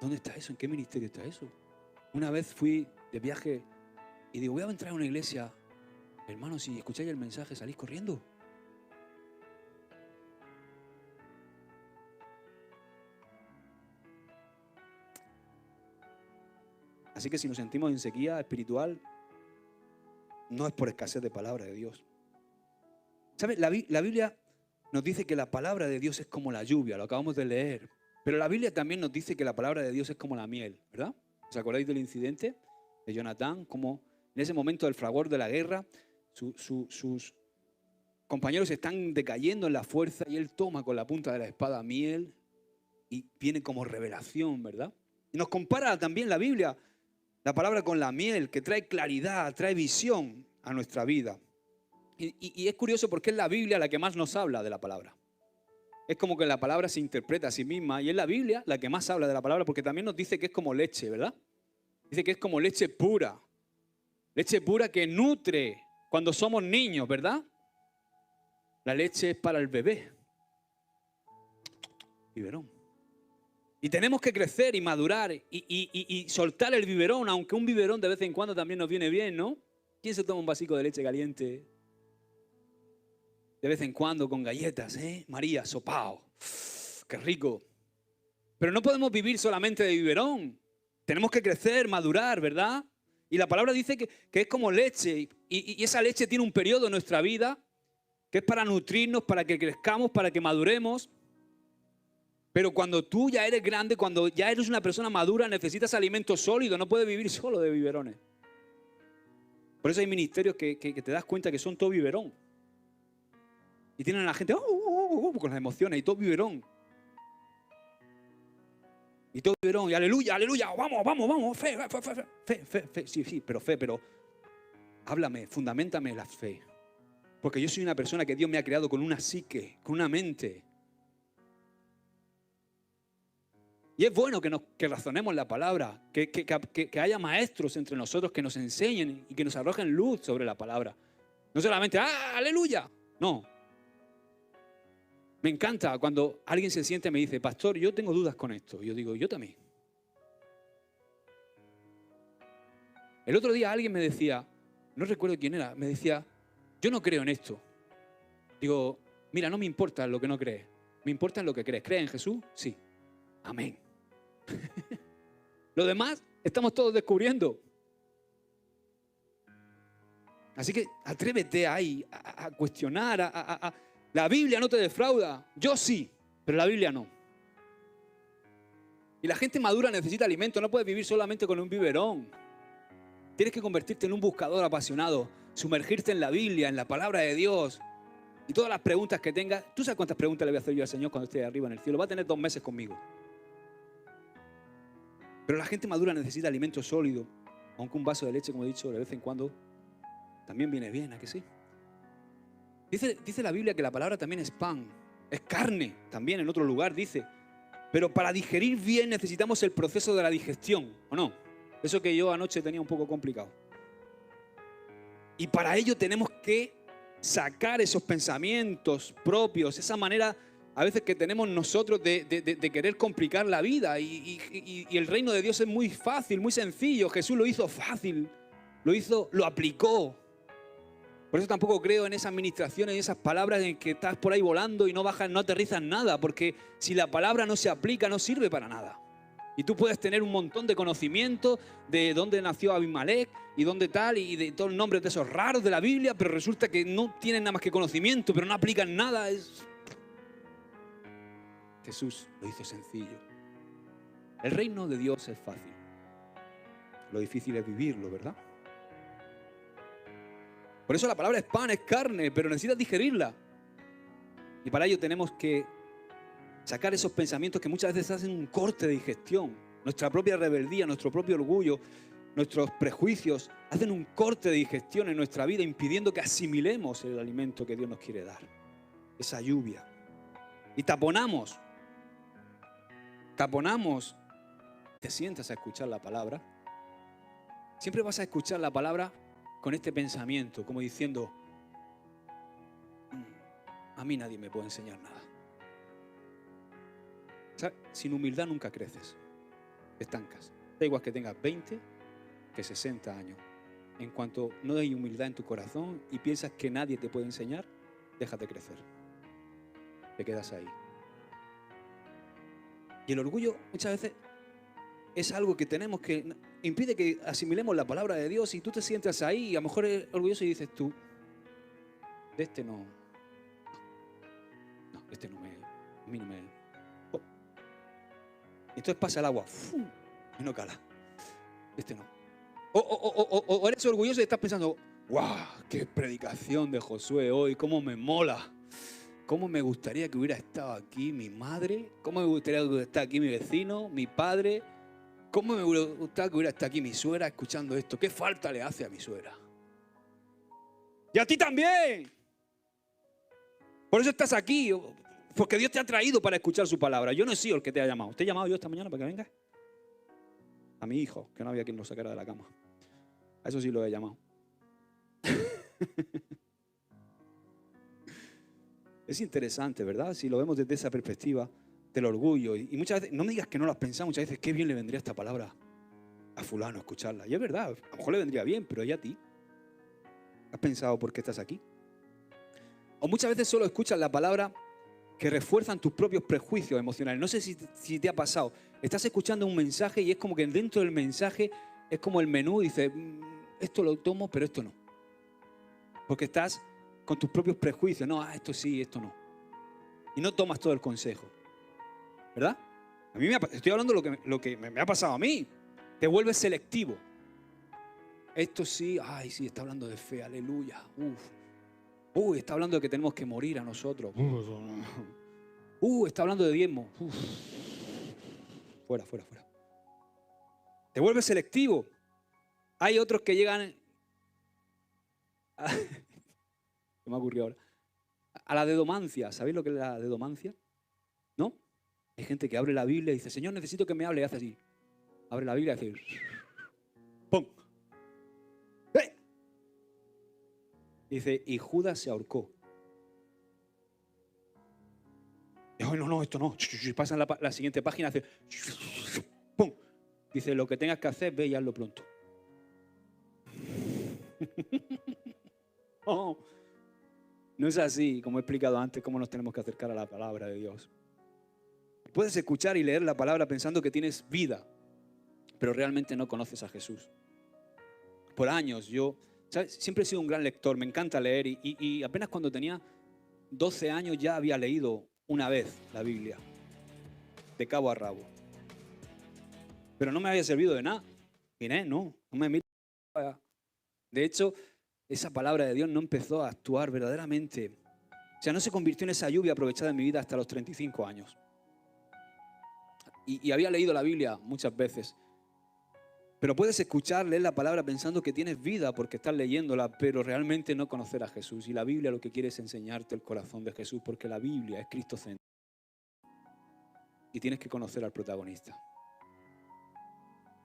¿Dónde está eso? ¿En qué ministerio está eso? Una vez fui de viaje y digo, voy a entrar a una iglesia. Hermano, si escucháis el mensaje, salís corriendo. Así que si nos sentimos en sequía espiritual, no es por escasez de palabra de Dios. ¿Sabes? La Biblia nos dice que la palabra de Dios es como la lluvia, lo acabamos de leer. Pero la Biblia también nos dice que la palabra de Dios es como la miel, ¿verdad? ¿Os acordáis del incidente de Jonatán? Como en ese momento del fragor de la guerra, sus compañeros están decayendo en la fuerza y él toma con la punta de la espada miel y viene como revelación, ¿verdad? Y nos compara también la Biblia, la palabra con la miel, que trae claridad, trae visión a nuestra vida. Y es curioso porque es la Biblia la que más nos habla de la palabra. Es como que la palabra se interpreta a sí misma y es la Biblia la que más habla de la palabra porque también nos dice que es como leche, ¿verdad? Dice que es como leche pura que nutre cuando somos niños, ¿verdad? La leche es para el bebé. Biberón. Y tenemos que crecer y madurar y soltar el biberón, aunque un biberón de vez en cuando también nos viene bien, ¿no? ¿Quién se toma un vasico de leche caliente? De vez en cuando con galletas, ¿eh? María, sopao. ¡Qué rico! Pero no podemos vivir solamente de biberón. Tenemos que crecer, madurar, ¿verdad? Y la palabra dice que es como leche. Y esa leche tiene un periodo en nuestra vida que es para nutrirnos, para que crezcamos, para que maduremos. Pero cuando tú ya eres grande, cuando ya eres una persona madura, necesitas alimento sólido. No puedes vivir solo de biberones. Por eso hay ministerios que te das cuenta que son todo biberón. Y tienen a la gente con las emociones y todo biberón. Y todo biberón, y aleluya, aleluya, vamos, fe. Sí, pero háblame, fundamentame la fe. Porque yo soy una persona que Dios me ha creado con una psique, con una mente. Y es bueno que razonemos la palabra, que haya maestros entre nosotros que nos enseñen y que nos arrojen luz sobre la palabra. No solamente, aleluya, no. Me encanta cuando alguien se siente y me dice, pastor, yo tengo dudas con esto. Y yo digo, yo también. El otro día alguien me decía, no recuerdo quién era, me decía, yo no creo en esto. Digo, mira, no me importa lo que no crees, me importa en lo que crees. ¿Crees en Jesús? Sí. Amén. Lo demás estamos todos descubriendo. Así que atrévete ahí a cuestionar, La Biblia no te defrauda. Yo sí, pero la Biblia no. Y la gente madura necesita alimento. No puedes vivir solamente con un biberón. Tienes que convertirte en un buscador apasionado. Sumergirte en la Biblia, en la palabra de Dios. Y todas las preguntas que tengas, ¿tú sabes cuántas preguntas le voy a hacer yo al Señor cuando esté arriba en el cielo? Va a tener 2 meses conmigo. Pero la gente madura necesita alimento sólido, aunque un vaso de leche, como he dicho, de vez en cuando también viene bien, ¿a que sí? Dice la Biblia que la palabra también es pan, es carne, también en otro lugar dice. Pero para digerir bien necesitamos el proceso de la digestión, ¿o no? Eso que yo anoche tenía un poco complicado. Y para ello tenemos que sacar esos pensamientos propios, esa manera a veces que tenemos nosotros de querer complicar la vida. Y el reino de Dios es muy fácil, muy sencillo. Jesús lo hizo fácil, lo aplicó. Por eso tampoco creo en esas administraciones y esas palabras en que estás por ahí volando y no bajas, no aterrizas nada, porque si la palabra no se aplica, no sirve para nada. Y tú puedes tener un montón de conocimiento de dónde nació Abimelech y dónde tal, y de todos los nombres de esos raros de la Biblia, pero resulta que no tienen nada más que conocimiento, pero no aplican nada. Jesús lo hizo sencillo. El reino de Dios es fácil. Lo difícil es vivirlo, ¿verdad? Por eso la palabra es pan, es carne, pero necesitas digerirla. Y para ello tenemos que sacar esos pensamientos que muchas veces hacen un corte de digestión. Nuestra propia rebeldía, nuestro propio orgullo, nuestros prejuicios hacen un corte de digestión en nuestra vida, impidiendo que asimilemos el alimento que Dios nos quiere dar. Esa lluvia. Y taponamos. Te sientas a escuchar la palabra. Siempre vas a escuchar la palabra con este pensamiento, como diciendo, a mí nadie me puede enseñar nada. O sea, sin humildad nunca creces, te estancas. Da igual que tengas 20 que 60 años. En cuanto no hay humildad en tu corazón y piensas que nadie te puede enseñar, déjate crecer. Te quedas ahí. Y el orgullo muchas veces es algo que tenemos que impide que asimilemos la palabra de Dios, y tú te sientas ahí y a lo mejor eres orgulloso y dices tú, de este no, este no a mí no me... Oh. Entonces pasa el agua, ¡fum! Y no cala, este no. O eres orgulloso y estás pensando, ¡guau! ¡Qué predicación de Josué hoy! ¡Cómo me mola! ¿Cómo me gustaría que hubiera estado aquí mi madre? ¿Cómo me gustaría que hubiera estado aquí mi vecino, mi padre? ¿Cómo me gustaría que hubiera estado aquí mi suegra escuchando esto? ¿Qué falta le hace a mi suegra? ¡Y a ti también! Por eso estás aquí, porque Dios te ha traído para escuchar su palabra. Yo no he sido el que te ha llamado. ¿Te he llamado yo esta mañana para que vengas? A mi hijo, que no había quien lo sacara de la cama. A eso sí lo he llamado. Es interesante, ¿verdad? Si lo vemos desde esa perspectiva del orgullo. Y muchas veces, no me digas que no lo has pensado, muchas veces, qué bien le vendría esta palabra a fulano escucharla. Y es verdad, a lo mejor le vendría bien, pero ¿y a ti? ¿Has pensado por qué estás aquí? O muchas veces solo escuchas la palabra que refuerzan tus propios prejuicios emocionales. No sé si te ha pasado. Estás escuchando un mensaje y es como que dentro del mensaje es como el menú, dice, esto lo tomo, pero esto no. Porque estás con tus propios prejuicios. No, esto sí, esto no. Y no tomas todo el consejo. ¿Verdad? A mí estoy hablando de lo que me ha pasado a mí. Te vuelves selectivo. Esto sí, ay, sí, está hablando de fe, aleluya. Está hablando de que tenemos que morir a nosotros. Está hablando de diezmo. Fuera. Te vuelves selectivo. Hay otros que llegan... ¿Qué me ha ocurrido ahora? A la dedomancia. ¿Sabéis lo que es la dedomancia? ¿No? Hay gente que abre la Biblia y dice, Señor, necesito que me hable. Y hace así. Abre la Biblia y hace... ¡Pum! Dice, y Judas se ahorcó. Y, no, esto no. Pasa en la siguiente página, hace... ¡Pum! Dice, lo que tengas que hacer, ve y hazlo pronto. No es así, como he explicado antes, cómo nos tenemos que acercar a la palabra de Dios. Puedes escuchar y leer la palabra pensando que tienes vida, pero realmente no conoces a Jesús. Por años yo, ¿sabes? Siempre he sido un gran lector, me encanta leer y apenas cuando tenía 12 años ya había leído una vez la Biblia, de cabo a rabo. Pero no me había servido de nada. Miré, no me miro. De hecho, esa palabra de Dios no empezó a actuar verdaderamente O sea, no se convirtió en esa lluvia aprovechada en mi vida hasta los 35 años. Y había leído la Biblia muchas veces. Pero puedes escuchar, leer la palabra pensando que tienes vida porque estás leyéndola, pero realmente no conocer a Jesús. Y la Biblia lo que quiere es enseñarte el corazón de Jesús, porque la Biblia es cristocéntrica. Y tienes que conocer al protagonista.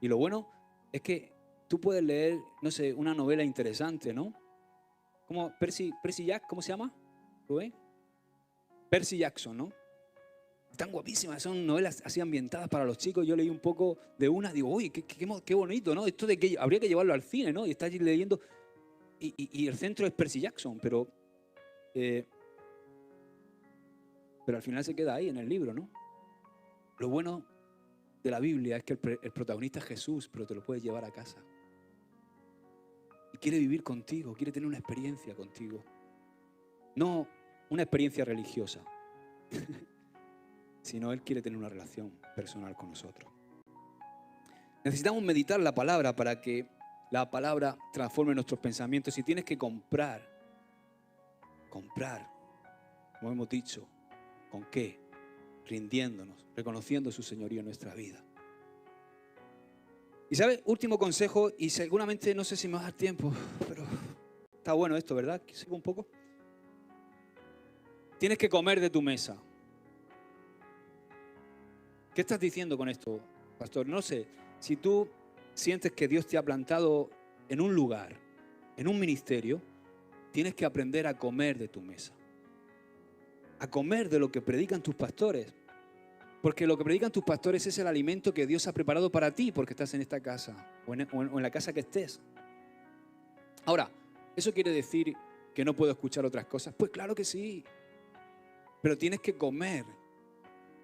Y lo bueno es que tú puedes leer, no sé, una novela interesante, ¿no? Como Percy Jackson, ¿cómo se llama? ¿Rubén? Percy Jackson, ¿no? Están guapísimas, son novelas así ambientadas para los chicos. Yo leí un poco de una, digo, uy, qué bonito, ¿no? Esto de que habría que llevarlo al cine, ¿no? Y estás allí leyendo. Y el centro es Percy Jackson, pero al final se queda ahí en el libro, ¿no? Lo bueno de la Biblia es que el protagonista es Jesús, pero te lo puedes llevar a casa. Y quiere vivir contigo, quiere tener una experiencia contigo. No una experiencia religiosa, sino Él quiere tener una relación personal con nosotros. Necesitamos meditar la palabra para que la palabra transforme nuestros pensamientos. Si tienes que comprar, como hemos dicho, ¿con qué? Rindiéndonos, reconociendo su señorío en nuestra vida. Y ¿sabes? Último consejo, y seguramente no sé si me va a dar tiempo, pero está bueno esto, ¿verdad? ¿Sigo un poco? Tienes que comer de tu mesa. ¿Qué estás diciendo con esto, pastor? No sé, si tú sientes que Dios te ha plantado en un lugar, en un ministerio, tienes que aprender a comer de tu mesa. A comer de lo que predican tus pastores. Porque lo que predican tus pastores es el alimento que Dios ha preparado para ti porque estás en esta casa o en la casa que estés. Ahora, ¿eso quiere decir que no puedo escuchar otras cosas? Pues claro que sí. Pero tienes que comer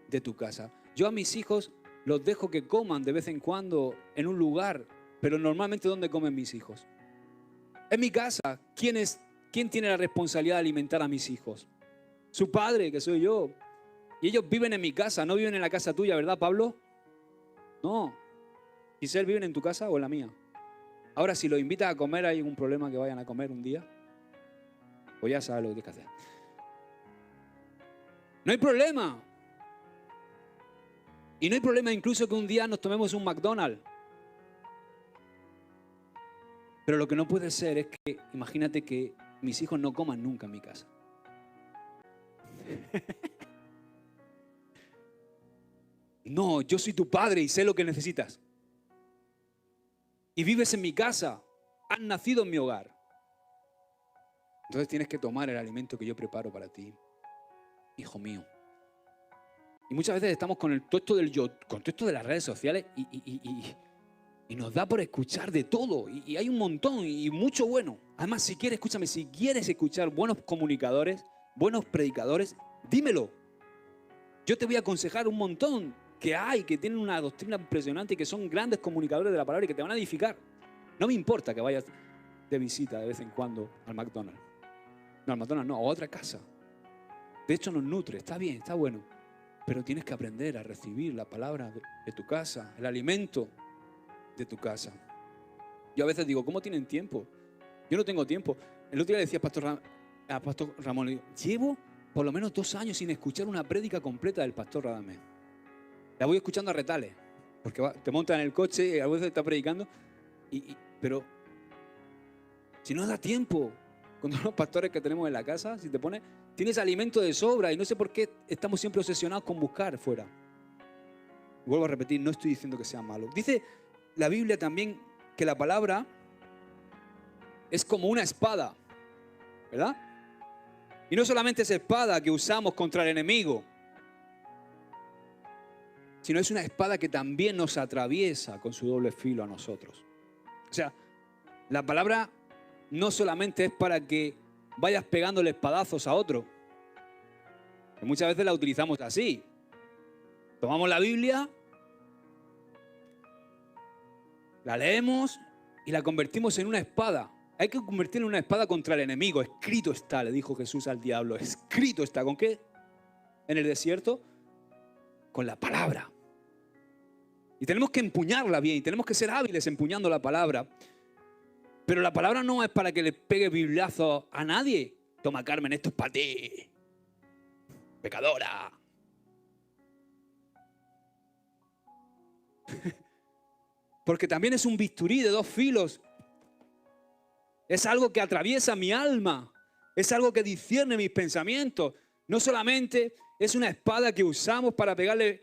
de tu casa. Yo a mis hijos los dejo que coman de vez en cuando en un lugar, pero normalmente ¿dónde comen mis hijos? En mi casa. ¿Quién tiene la responsabilidad de alimentar a mis hijos? Su padre, que soy yo. Y ellos viven en mi casa, no viven en la casa tuya, ¿verdad, Pablo? No. Giselle, ¿viven en tu casa o en la mía? Ahora, si los invitas a comer, ¿hay algún problema que vayan a comer un día? Pues ya sabes lo que tienes que hacer. No hay problema. Y no hay problema incluso que un día nos tomemos un McDonald's. Pero lo que no puede ser es que, imagínate que mis hijos no coman nunca en mi casa. No, yo soy tu padre y sé lo que necesitas. Y vives en mi casa. Has nacido en mi hogar. Entonces tienes que tomar el alimento que yo preparo para ti, hijo mío. Y muchas veces estamos con todo esto con todo esto de las redes sociales y nos da por escuchar de todo. Y hay un montón y mucho bueno. Además, si quieres escuchar buenos comunicadores, buenos predicadores, dímelo. Yo te voy a aconsejar un montón que tienen una doctrina impresionante y que son grandes comunicadores de la palabra y que te van a edificar. No me importa que vayas de visita de vez en cuando al McDonald's. No, al McDonald's no, a otra casa. De hecho nos nutre, está bien, está bueno. Pero tienes que aprender a recibir la palabra de tu casa, el alimento de tu casa. Yo a veces digo, ¿cómo tienen tiempo? Yo no tengo tiempo. El otro día le decía a Pastor Ramón, le digo, llevo por lo menos 2 años sin escuchar una prédica completa del Pastor Radamés. La voy escuchando a retales, porque te montas en el coche y a veces está predicando, pero si no da tiempo, con los pastores que tenemos en la casa, si te pones, tienes alimento de sobra y no sé por qué estamos siempre obsesionados con buscar fuera. Vuelvo a repetir, no estoy diciendo que sea malo. Dice la Biblia también que la palabra es como una espada, ¿verdad? Y no solamente es espada que usamos contra el enemigo, sino es una espada que también nos atraviesa con su doble filo a nosotros. O sea, la palabra no solamente es para que vayas pegándole espadazos a otro, que muchas veces la utilizamos así. Tomamos la Biblia, la leemos y la convertimos en una espada. Hay que convertirla en una espada contra el enemigo. Escrito está, le dijo Jesús al diablo. Escrito está. ¿Con qué? En el desierto, con la palabra. Y tenemos que empuñarla bien, y tenemos que ser hábiles empuñando la palabra. Pero la palabra no es para que le pegue bibliazo a nadie. Toma, Carmen, esto es para ti. pecadora. Porque también es un bisturí de dos filos. Es algo que atraviesa mi alma. Es algo que discierne mis pensamientos. No solamente es una espada que usamos para pegarle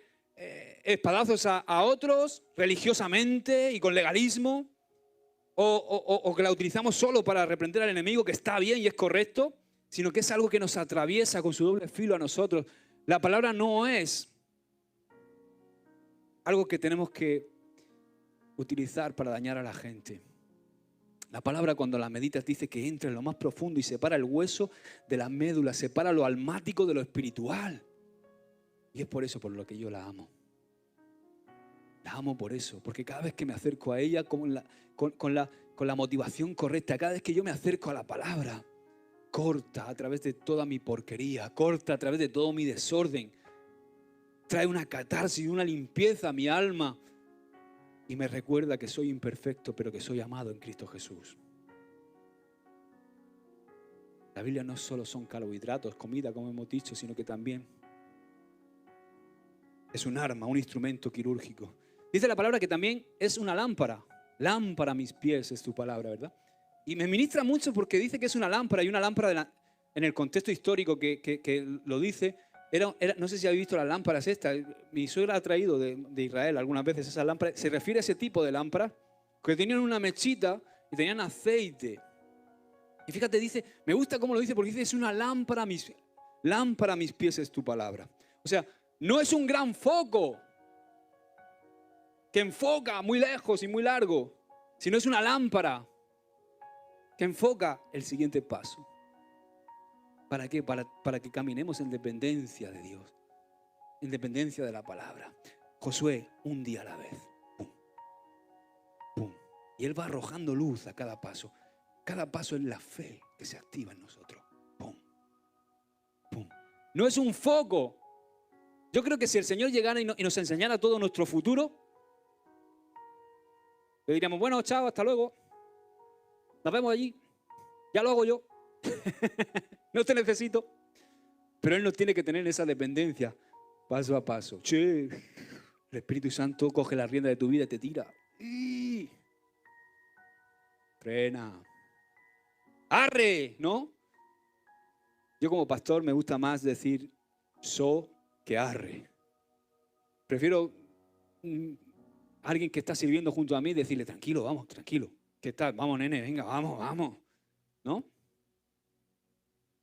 espadazos a otros religiosamente y con legalismo. O que la utilizamos solo para reprender al enemigo, que está bien y es correcto, sino que es algo que nos atraviesa con su doble filo a nosotros. La palabra no es algo que tenemos que utilizar para dañar a la gente. La palabra, cuando la meditas, dice que entra en lo más profundo y separa el hueso de la médula, separa lo almático de lo espiritual. Y es por eso por lo que yo la amo. La amo por eso, porque cada vez que me acerco a ella con la motivación correcta, cada vez que yo me acerco a la palabra, corta a través de toda mi porquería, corta a través de todo mi desorden, trae una catarsis, una limpieza a mi alma y me recuerda que soy imperfecto, pero que soy amado en Cristo Jesús. La Biblia no solo son carbohidratos, comida, como hemos dicho, sino que también es un arma, un instrumento quirúrgico. Dice la palabra que también es una lámpara. Lámpara a mis pies es tu palabra, ¿verdad? Y me ministra mucho porque dice que es una lámpara, y una lámpara en el contexto histórico que lo dice, no sé si habéis visto las lámparas estas. Mi suegra ha traído de Israel algunas veces esas lámparas. Se refiere a ese tipo de lámparas que tenían una mechita y tenían aceite. Y fíjate, dice, me gusta cómo lo dice, porque dice es una lámpara a mis pies es tu palabra. O sea, no es un gran foco que enfoca muy lejos y muy largo, sino es una lámpara que enfoca el siguiente paso. ¿Para qué? Para que caminemos en dependencia de Dios, en dependencia de la palabra. Josué, un día a la vez. Pum, pum. Y Él va arrojando luz a cada paso. Cada paso es la fe que se activa en nosotros. Pum, pum. No es un foco. Yo creo que si el Señor llegara y nos enseñara todo nuestro futuro, le diríamos, bueno, chao, hasta luego. Nos vemos allí. Ya lo hago yo. No te necesito. Pero Él nos tiene que tener esa dependencia paso a paso. Che, el Espíritu Santo coge la rienda de tu vida y te tira. Frena. ¡Arre! ¿No? Yo como pastor me gusta más decir so que arre. Prefiero alguien que está sirviendo junto a mí decirle, tranquilo, vamos, tranquilo. ¿Qué tal? Vamos, nene, venga, vamos, vamos. ¿No?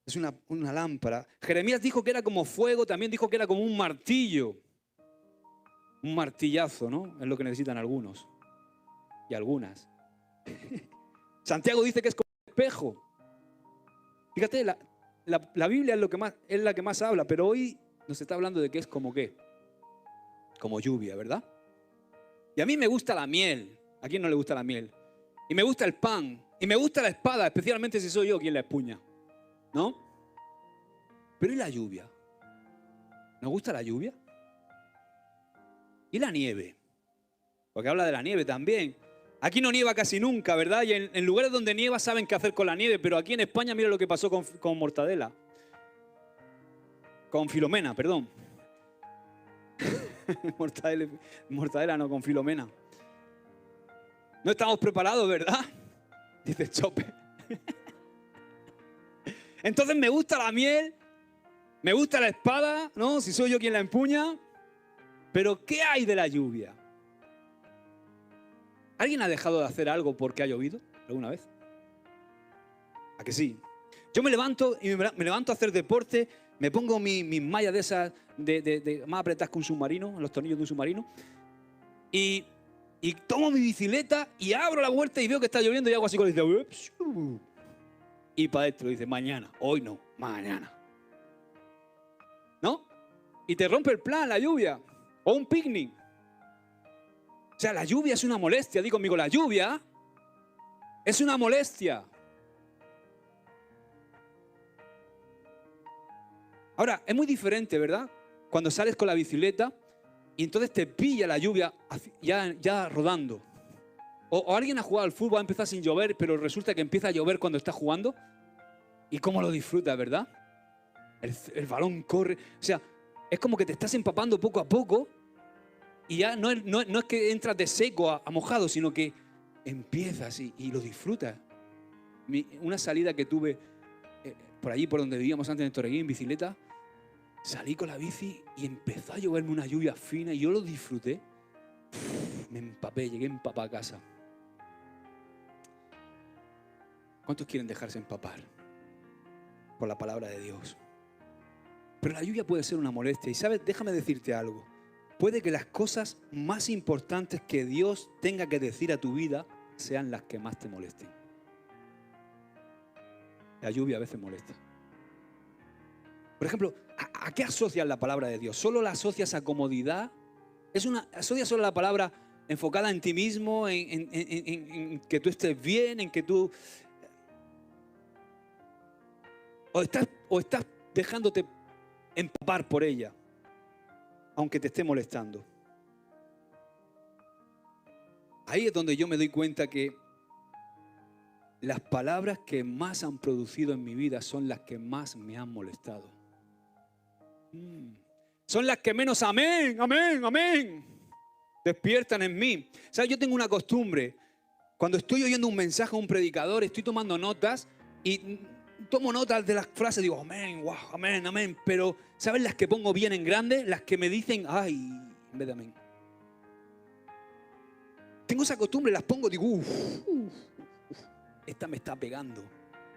Es una lámpara. Jeremías dijo que era como fuego, también dijo que era como un martillo. Un martillazo, ¿no? Es lo que necesitan algunos. Y algunas. Santiago dice que es como un espejo. Fíjate, la Biblia es la que más habla, pero hoy nos está hablando de que es como qué. Como lluvia, ¿verdad? Y a mí me gusta la miel. ¿A quién no le gusta la miel? Y me gusta el pan. Y me gusta la espada, especialmente si soy yo quien la empuña. ¿No? Pero ¿y la lluvia? ¿Nos gusta la lluvia? ¿Y la nieve? Porque habla de la nieve también. Aquí no nieva casi nunca, ¿verdad? Y en lugares donde nieva saben qué hacer con la nieve, pero aquí en España mira lo que pasó con Mortadela. Con Filomena, perdón. Mortadela no, con Filomena. No estamos preparados, ¿verdad? Dice Chope. Entonces me gusta la miel, me gusta la espada, ¿no? Si soy yo quien la empuña. Pero ¿qué hay de la lluvia? ¿Alguien ha dejado de hacer algo porque ha llovido alguna vez? ¿A que sí? Yo me levanto y me levanto a hacer deporte, me pongo mis mallas de esas de más apretadas que un submarino, los tornillos de un submarino, y tomo mi bicicleta y abro la puerta y veo que está lloviendo y hago así con el dedo. Y para adentro dice, mañana, hoy no, mañana. ¿No? Y te rompe el plan, la lluvia. O un picnic. O sea, la lluvia es una molestia. Digo conmigo, la lluvia es una molestia. Ahora, es muy diferente, ¿verdad? Cuando sales con la bicicleta y entonces te pilla la lluvia ya rodando. O alguien ha jugado al fútbol, ha empezado sin llover, pero resulta que empieza a llover cuando está jugando. ¿Y cómo lo disfrutas, verdad? el balón corre. O sea, es como que te estás empapando poco a poco y ya no es que entras de seco a mojado, sino que empiezas y lo disfrutas. Una salida que tuve por allí, por donde vivíamos antes en Torreguín, en bicicleta, salí con la bici y empezó a lloverme una lluvia fina y yo lo disfruté. Me empapé, llegué empapado a casa. ¿Cuántos quieren dejarse empapar por la palabra de Dios? Pero la lluvia puede ser una molestia. Y sabes, déjame decirte algo. Puede que las cosas más importantes que Dios tenga que decir a tu vida sean las que más te molesten. La lluvia a veces molesta. Por ejemplo, ¿a qué asocias la palabra de Dios? ¿Solo la asocias a comodidad? ¿Asocias solo la palabra enfocada en ti mismo, en que tú estés bien, en que tú... ¿O estás dejándote empapar por ella, aunque te esté molestando? Ahí es donde yo me doy cuenta que las palabras que más han producido en mi vida son las que más me han molestado. Son las que menos amén, amén, amén despiertan en mí. ¿Sabes? Yo tengo una costumbre. Cuando estoy oyendo un mensaje a un predicador, estoy tomando notas y tomo notas de las frases, digo, amén, wow, amén, amén. Pero, ¿sabes las que pongo bien en grande? Las que me dicen, ay, en vez de amén. Tengo esa costumbre, las pongo, digo, esta me está pegando.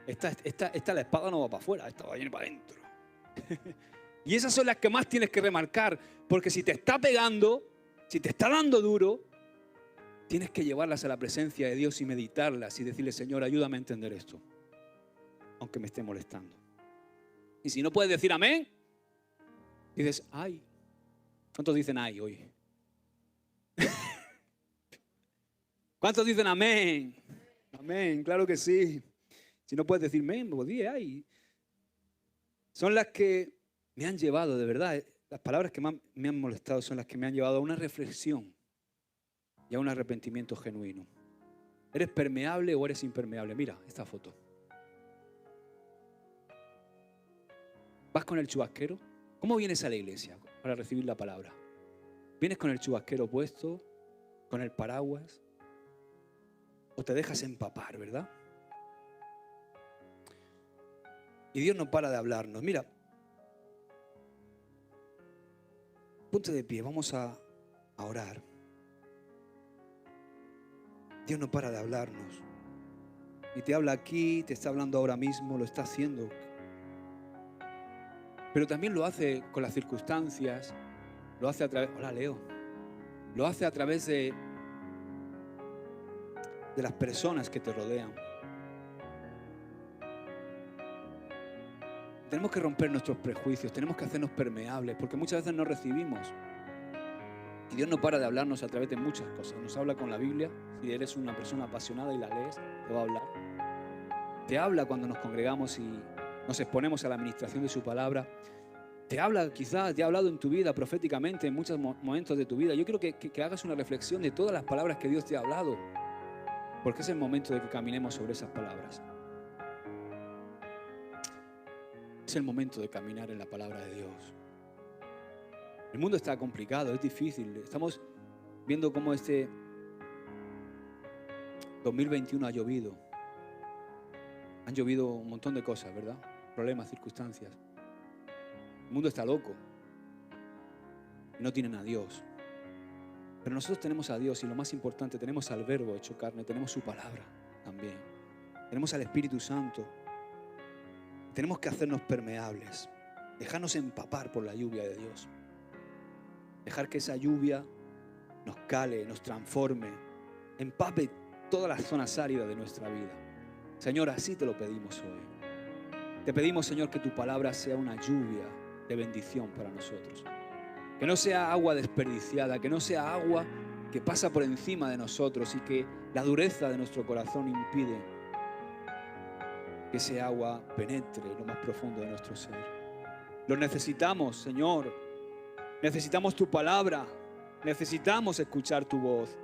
Esta la espada no va para afuera, esta va a ir para adentro. Y esas son las que más tienes que remarcar, porque si te está pegando, si te está dando duro, tienes que llevarlas a la presencia de Dios y meditarlas y decirle, Señor, ayúdame a entender esto, aunque me esté molestando. Y si no puedes decir amén, dices, ay. ¿Cuántos dicen ay hoy? ¿Cuántos dicen amén? Amén, claro que sí. Si no puedes decir amén, pues di ay. Son las que me han llevado, de verdad, las palabras que más me han molestado son las que me han llevado a una reflexión y a un arrepentimiento genuino. ¿Eres permeable o eres impermeable? Mira esta foto. ¿Vas con el chubasquero? ¿Cómo vienes a la iglesia para recibir la palabra? ¿Vienes con el chubasquero puesto? ¿Con el paraguas? ¿O te dejas empapar, verdad? Y Dios no para de hablarnos. Mira, ponte de pie, vamos a orar. Dios no para de hablarnos. Y te habla aquí, te está hablando ahora mismo, lo está haciendo. Pero también lo hace con las circunstancias, lo hace a través... Hola, Leo. Lo hace a través de las personas que te rodean. Tenemos que romper nuestros prejuicios, tenemos que hacernos permeables, porque muchas veces no recibimos. Y Dios no para de hablarnos a través de muchas cosas. Nos habla con la Biblia. Si eres una persona apasionada y la lees, te va a hablar. Te habla cuando nos congregamos y nos exponemos a la administración de su palabra. Te habla, quizás te ha hablado en tu vida proféticamente en muchos momentos de tu vida. Yo quiero que hagas una reflexión de todas las palabras que Dios te ha hablado, porque es el momento de que caminemos sobre esas palabras. Es el momento de caminar en la palabra de Dios. El mundo está complicado, es difícil. Estamos viendo cómo este 2021 ha llovido. Han llovido un montón de cosas, ¿verdad? Problemas, circunstancias. El mundo está loco. No tienen a Dios. Pero nosotros tenemos a Dios y lo más importante, tenemos al Verbo hecho carne, tenemos su palabra también. Tenemos al Espíritu Santo. Tenemos que hacernos permeables. Dejarnos empapar por la lluvia de Dios. Dejar que esa lluvia nos cale, nos transforme, empape todas las zonas áridas de nuestra vida. Señor, así te lo pedimos hoy. Te pedimos, Señor, que tu palabra sea una lluvia de bendición para nosotros. Que no sea agua desperdiciada, que no sea agua que pasa por encima de nosotros y que la dureza de nuestro corazón impide que ese agua penetre lo más profundo de nuestro ser. Lo necesitamos, Señor. Necesitamos tu palabra. Necesitamos escuchar tu voz.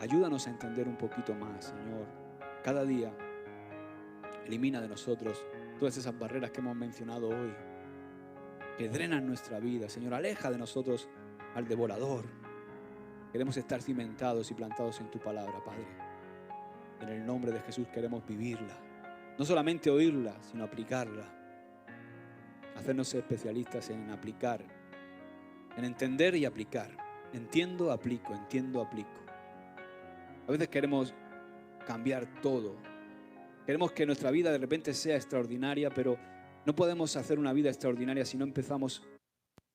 Ayúdanos a entender un poquito más, Señor. Cada día elimina de nosotros todas esas barreras que hemos mencionado hoy, que drenan nuestra vida. Señor, aleja de nosotros al devorador. Queremos estar cimentados y plantados en tu palabra, Padre. En el nombre de Jesús queremos vivirla. No solamente oírla, sino aplicarla. Hacernos especialistas en aplicar, en entender y aplicar. Entiendo, aplico, entiendo, aplico. A veces queremos cambiar todo. Queremos que nuestra vida de repente sea extraordinaria, pero no podemos hacer una vida extraordinaria si no empezamos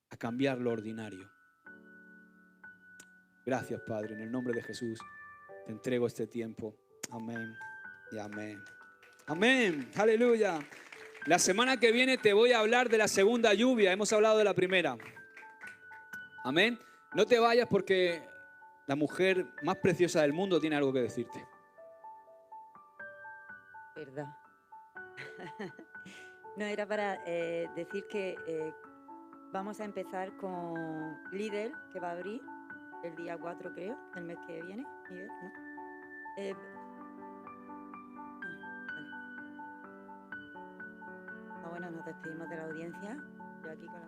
a cambiar lo ordinario. Gracias, Padre, en el nombre de Jesús te entrego este tiempo. Amén y amén. Amén, aleluya. La semana que viene te voy a hablar de la segunda lluvia. Hemos hablado de la primera. Amén. No te vayas porque la mujer más preciosa del mundo tiene algo que decirte. Verdad. No, era para decir que vamos a empezar con Lidl, que va a abrir el día 4, creo, el mes que viene. Miguel, ¿no? Vale. Bueno, nos despedimos de la audiencia. Yo aquí con la...